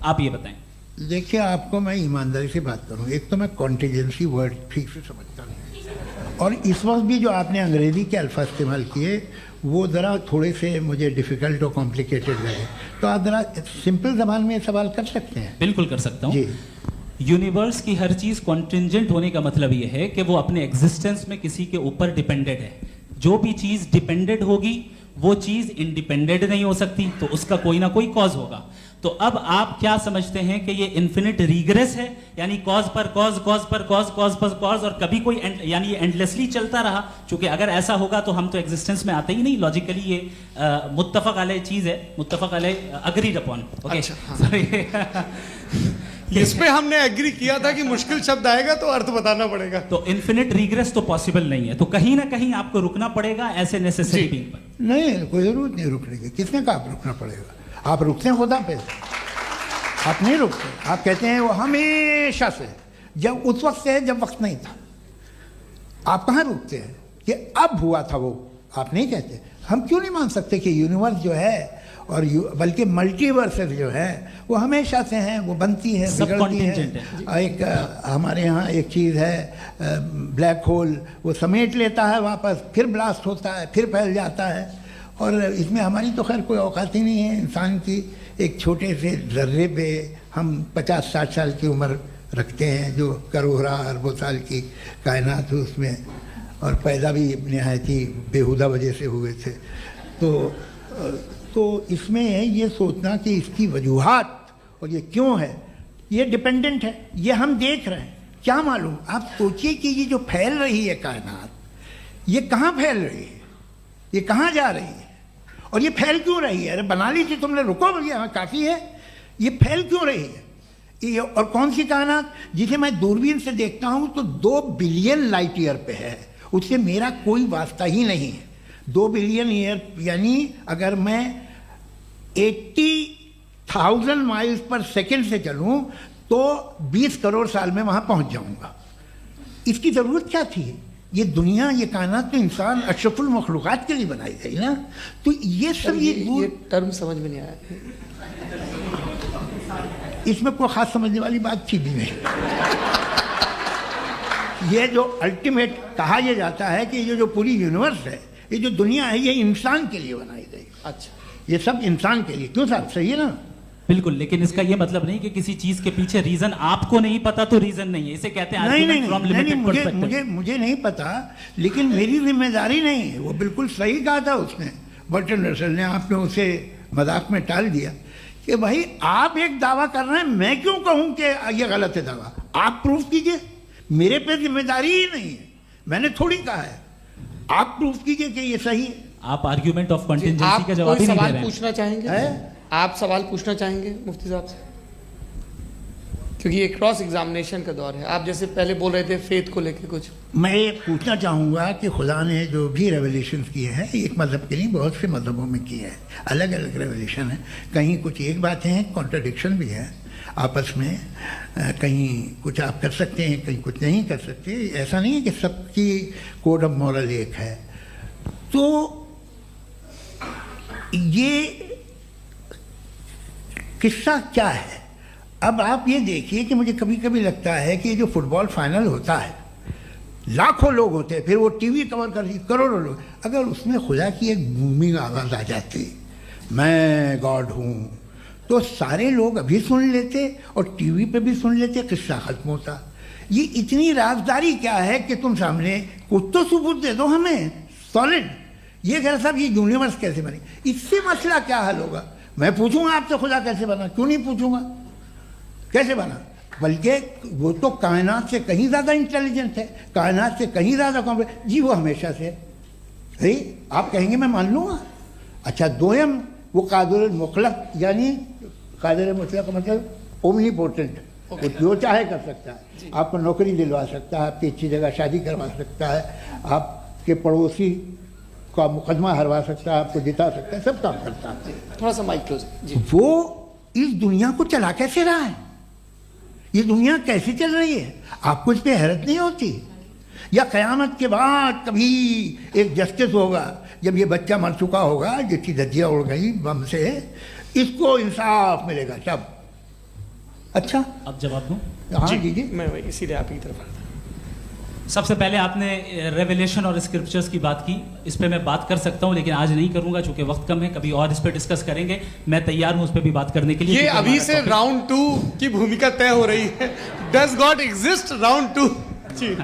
आप ये बताएं। देखिए, आपको मैं ईमानदारी से बात करूं, एक तो मैं कॉन्टीजेंसी वर्ड ठीक से समझता नहीं, और इस वक्त भी जो आपने अंग्रेजी के अल्फाज इस्तेमाल किए वो ज़रा थोड़े से मुझे डिफ़िकल्ट और कॉम्प्लिकेटेड लगे, तो आप ज़रा सिंपल ज़बान में सवाल कर सकते हैं? बिल्कुल कर सकता हूँ जी। यूनिवर्स की हर चीज कॉन्टिंजेंट होने का मतलब ये है कि वो अपने एग्जिस्टेंस में किसी के ऊपर डिपेंडेंट है। जो भी चीज डिपेंडेंट होगी वो चीज इंडिपेंडेंट नहीं हो सकती, तो उसका कोई ना कोई कॉज होगा। तो अब आप क्या समझते हैं कि ये इन्फिनिट रीग्रेस है, यानी कॉज पर कॉज, कॉज पर कॉज, कॉज पर कॉज, और कभी कोई यानी ये एंडलेसली चलता रहा? क्योंकि अगर ऐसा होगा तो हम तो एग्जिस्टेंस में आते ही नहीं। लॉजिकली ये मुत्तफक अलैह चीज है, मुत्तफक अलैह, अग्रीड अपॉन। ओके, इस पे हमने एग्री किया था कि मुश्किल शब्द आएगा तो अर्थ बताना पड़ेगा। तो इन्फिनिट रीग्रेस तो पॉसिबल नहीं है, तो कहीं ना कहीं आपको रुकना पड़ेगा ऐसे नेसेसरी बीइंग पर। नहीं, कोई ज़रूरत नहीं रुकने की। किसने कहा आप रुकना पड़ेगा? आप रुकते हैं खुदा पे, आप नहीं रुकते। आप कहते हैं वो हमेशा से, जब उस वक्त से है जब वक्त नहीं था। आप कहाँ रुकते हैं कि अब हुआ था वो? आप नहीं कहते। हम क्यों नहीं मान सकते कि यूनिवर्स जो है और बल्कि मल्टीवर्सेस जो है वो हमेशा से हैं, वो बनती है, बिगड़ती है। एक हमारे यहाँ एक चीज़ है, ब्लैक होल, वो समेट लेता है वापस, फिर ब्लास्ट होता है, फिर फैल जाता है। और इसमें हमारी तो खैर कोई औकात ही नहीं है। इंसान की एक छोटे से ज़र्रे पे हम 50-60 साल की उम्र रखते हैं, जो करोड़ों अरबों साल की कायनात है उसमें, और पैदा भी नहायत ही बेहुदा वजह से हुए थे। तो इसमें ये सोचना कि इसकी वजूहात और ये क्यों है, ये डिपेंडेंट है, ये हम देख रहे हैं, क्या मालूम। आप सोचिए कि ये जो फैल रही है कायनात, ये कहाँ फैल रही है, ये कहाँ जा रही है, और ये फैल क्यों रही है? अरे बना ली थी तुमने, रुको भैया, काफ़ी है। ये फैल क्यों रही है? ये और कौन सी कायनात जिसे मैं दूरबीन से देखता हूँ तो 2 बिलियन लाइट ईयर पे है, उससे मेरा कोई वास्ता ही नहीं है। 2 बिलियन ईयर यानी अगर मैं 80,000 माइल्स पर सेकेंड से चलूं तो 20 करोड़ साल में वहां पहुंच जाऊंगा। इसकी जरूरत क्या थी? ये दुनिया, ये कायनात तो इंसान अशरफुल मखलूकात के लिए बनाई गई ना। तो ये सब ये टर्म समझ में नहीं आया, इसमें कोई खास समझने वाली बात थी भी नहीं। ये जो अल्टीमेट कहा यह जाता है कि ये जो पूरी यूनिवर्स है, ये जो दुनिया है, ये इंसान के लिए बनाई गई। अच्छा, ये सब इंसान के लिए। क्यों साहब, सही है ना? बिल्कुल, लेकिन इसका ये मतलब नहीं कि किसी चीज के पीछे रीजन आपको नहीं पता तो रीजन नहीं है। इसे कहते हैं नहीं, मुझे नहीं पता, लेकिन मेरी जिम्मेदारी नहीं है। वो बिल्कुल सही कहा था उसने, बर्टन रसल ने। आपने उसे मजाक में टाल दिया कि भाई आप एक दावा कर रहे हैं, मैं क्यों कहूं कि ये गलत है दावा? आप प्रूफ कीजिए, मेरे पे जिम्मेदारी ही नहीं है, मैंने थोड़ी कहा है। आप प्रूफ कीजिए कि ये सही है। आप आर्ग्यूमेंट ऑफ कंटिजेंसी का जवाब ही नहीं दे रहे हैं। पूछना चाहेंगे? आप सवाल पूछना चाहेंगे मुफ्ती साहब से? क्योंकि ये क्रॉस एग्जामिनेशन का दौर है। आप जैसे पहले बोल रहे थे फेथ को लेके कुछ, मैं ये पूछना चाहूँगा कि खुदा ने जो भी रेवोल्यूशन किए हैं, एक मज़हब के नहीं बहुत से मज़हबों में किए हैं, अलग अलग रेवोल्यूशन है। कहीं कुछ एक बातें हैं, कॉन्ट्रडिक्शन भी है आपस में, कहीं कुछ आप कर सकते हैं, कहीं कुछ नहीं कर सकते। ऐसा नहीं है कि सबकी कोड ऑफ मॉरल एक है। तो ये किस्सा क्या है? अब आप ये देखिए कि मुझे कभी कभी लगता है कि जो फुटबॉल फाइनल होता है, लाखों लोग होते हैं, फिर वो टीवी कवर करती, करोड़ों लोग, अगर उसमें खुदा की एक बूमिंग आवाज़ आ जाती, मैं गॉड हूँ, तो सारे लोग अभी सुन लेते और टीवी पे भी सुन लेते, किस्सा खत्म होता। ये इतनी राजदारी क्या है कि तुम सामने कुछ तो सबूत दे दो हमें सॉलिड। ये कह साहब ये यूनिवर्स कैसे बनी, इससे मसला क्या हल होगा? मैं पूछूंगा आपसे खुदा कैसे बना? क्यों नहीं पूछूंगा कैसे बना? बल्कि वो तो कायनात से कहीं ज़्यादा इंटेलिजेंट है, कायनात से कहीं ज़्यादा कॉम्प्लेक्स। जी वो हमेशा से है। आप कहेंगे मैं मान लूँगा। अच्छा, दोयम वो कादिर मुतलक, यानी कादिर मुतलक का मतलब ओमनीपोटेंट, वो जो चाहे कर सकता है। आपको नौकरी दिलवा सकता है, आपकी अच्छी जगह शादी करवा सकता है, आपके पड़ोसी का मुकदमा हरवा सकता है, आपको जिता सकता है, सब काम करता है। थोड़ा सा माइक क्लोज जी। वो इस दुनिया को चला कैसे रहा है? ये दुनिया कैसे चल रही है? आपको इस पर हैरत नहीं होती? या क़यामत के बाद कभी एक जस्टिस होगा, जब ये बच्चा मर चुका होगा, जिसकी धज्जियाँ उड़ गई बम से, इसको इंसाफ मिलेगा। तब अच्छा, अब जवाब दूं? हाँ जी, दीजिए। मैं वही इसीलिए आप ही की तरफ आता। सबसे पहले आपने रेवलेशन और स्क्रिप्चर्स की बात की, इस पे मैं बात कर सकता हूं लेकिन आज नहीं करूंगा चूंकि वक्त कम है, कभी और इस पे डिस्कस करेंगे। मैं तैयार हूं उस पे भी बात करने के लिए। ये क्योंकि अभी हमारा से topic- राउंड 2 की भूमिका तय हो रही है। Does God exist round 2? जी,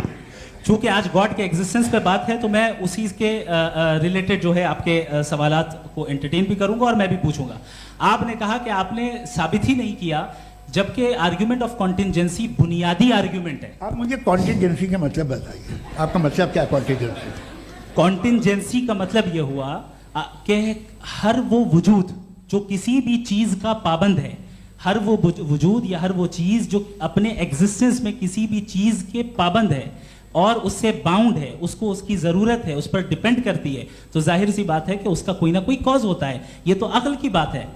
चूंकि आज गॉड के एग्जिस्टेंस पे बात है तो मैं उसी के रिलेटेड जो है आपके सवालात को एंटरटेन भी करूंगा और मैं भी पूछूंगा। आपने कहा कि आपने साबित ही नहीं किया, जबकि आर्ग्यूमेंट ऑफ कॉन्टिंजेंसी बुनियादी आर्ग्यूमेंट है। आप मुझे कॉन्टिजेंसी का मतलब बताइए, आपका मतलब क्या है कॉन्टिजेंसी? कॉन्टिंजेंसी का मतलब यह हुआ कि हर वो वजूद जो किसी भी चीज का पाबंद है, हर वो वजूद या हर वो चीज जो अपने एग्जिस्टेंस में किसी भी चीज के पाबंद है और उससे बाउंड है, उसको उसकी जरूरत है, उस पर डिपेंड करती है, तो जाहिर सी बात है कि उसका कोई ना कोई कॉज होता है। ये तो अक्ल की बात है।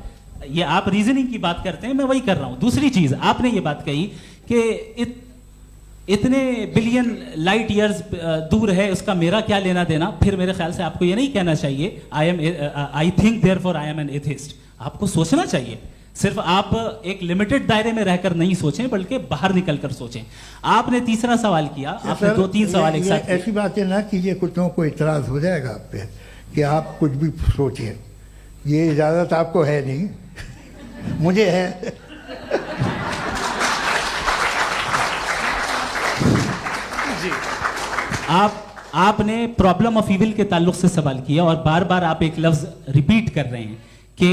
ये आप रीजनिंग की बात करते हैं, मैं वही कर रहा हूं। दूसरी चीज आपने ये बात कही कि इतने बिलियन लाइट ईयर्स दूर है, उसका मेरा क्या लेना देना। फिर मेरे ख्याल से आपको ये नहीं कहना चाहिए I think therefore I am an atheist. आपको सोचना चाहिए। सिर्फ आप एक लिमिटेड दायरे में रहकर नहीं सोचें बल्कि बाहर निकलकर सोचें। आपने तीसरा सवाल किया, आपने सर, 2-3 सवाल एक साथ किए। ऐसी बातें ना कीजिए, कुछ लोगों को इतराज हो जाएगा आप पे कि आप कुछ भी सोचें। ये इजाज़त आपको है नहीं, मुझे है। आपने प्रॉब्लम ऑफ इविल के ताल्लुक से सवाल किया और बार बार आप एक लफ्ज रिपीट कर रहे हैं कि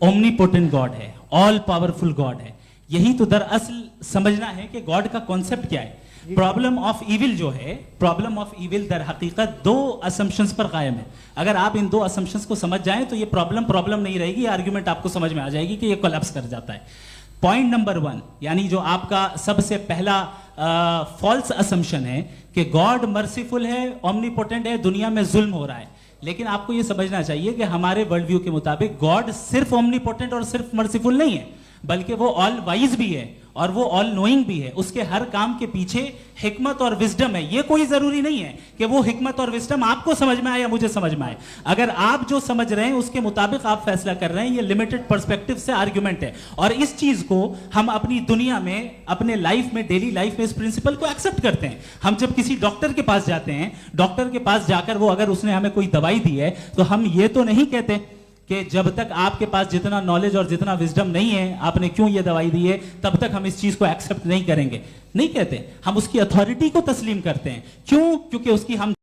ओमनीपोटेंट गॉड है, ऑल पावरफुल गॉड है। यही तो दरअसल समझना है कि गॉड का कॉन्सेप्ट क्या है। प्रॉब्लम ऑफ इविल जो है, प्रॉब्लम ऑफ इविल दर हकीकत 2 असम्पशंस पर कायम है। अगर आप इन 2 असम्पशंस को समझ जाएं तो ये प्रॉब्लम नहीं रहेगी, आर्ग्यूमेंट आपको समझ में आ जाएगी कि ये कोलैप्स कर जाता है। पॉइंट नंबर 1, यानी जो आपका सबसे पहला फॉल्स असम्पशन है कि गॉड मर्सीफुल है, ओमनीपोटेंट है, दुनिया में जुल्म हो रहा है। लेकिन आपको यह समझना चाहिए कि हमारे वर्ल्ड व्यू के मुताबिक गॉड सिर्फ ओमनीपोटेंट और सिर्फ मर्सीफुल नहीं है, बल्कि वो ऑल वाइज भी है और वो ऑल नोइंग भी है। उसके हर काम के पीछे हिकमत और विजडम है। ये कोई जरूरी नहीं है कि वो हिकमत और विजडम आपको समझ में आए या मुझे समझ में आए। अगर आप जो समझ रहे हैं उसके मुताबिक आप फैसला कर रहे हैं, ये लिमिटेड पर्सपेक्टिव से आर्ग्यूमेंट है। और इस चीज को हम अपनी दुनिया में, अपने लाइफ में, डेली लाइफ में इस प्रिंसिपल को एक्सेप्ट करते हैं। हम जब किसी डॉक्टर के पास जाते हैं, डॉक्टर के पास जाकर वो अगर उसने हमें कोई दवाई दी है तो हम ये तो नहीं कहते कि जब तक आपके पास जितना नॉलेज और जितना विजडम नहीं है, आपने क्यों ये दवाई दी है, तब तक हम इस चीज को एक्सेप्ट नहीं करेंगे। नहीं कहते, हम उसकी अथॉरिटी को तस्लीम करते हैं। क्यों? क्योंकि उसकी हम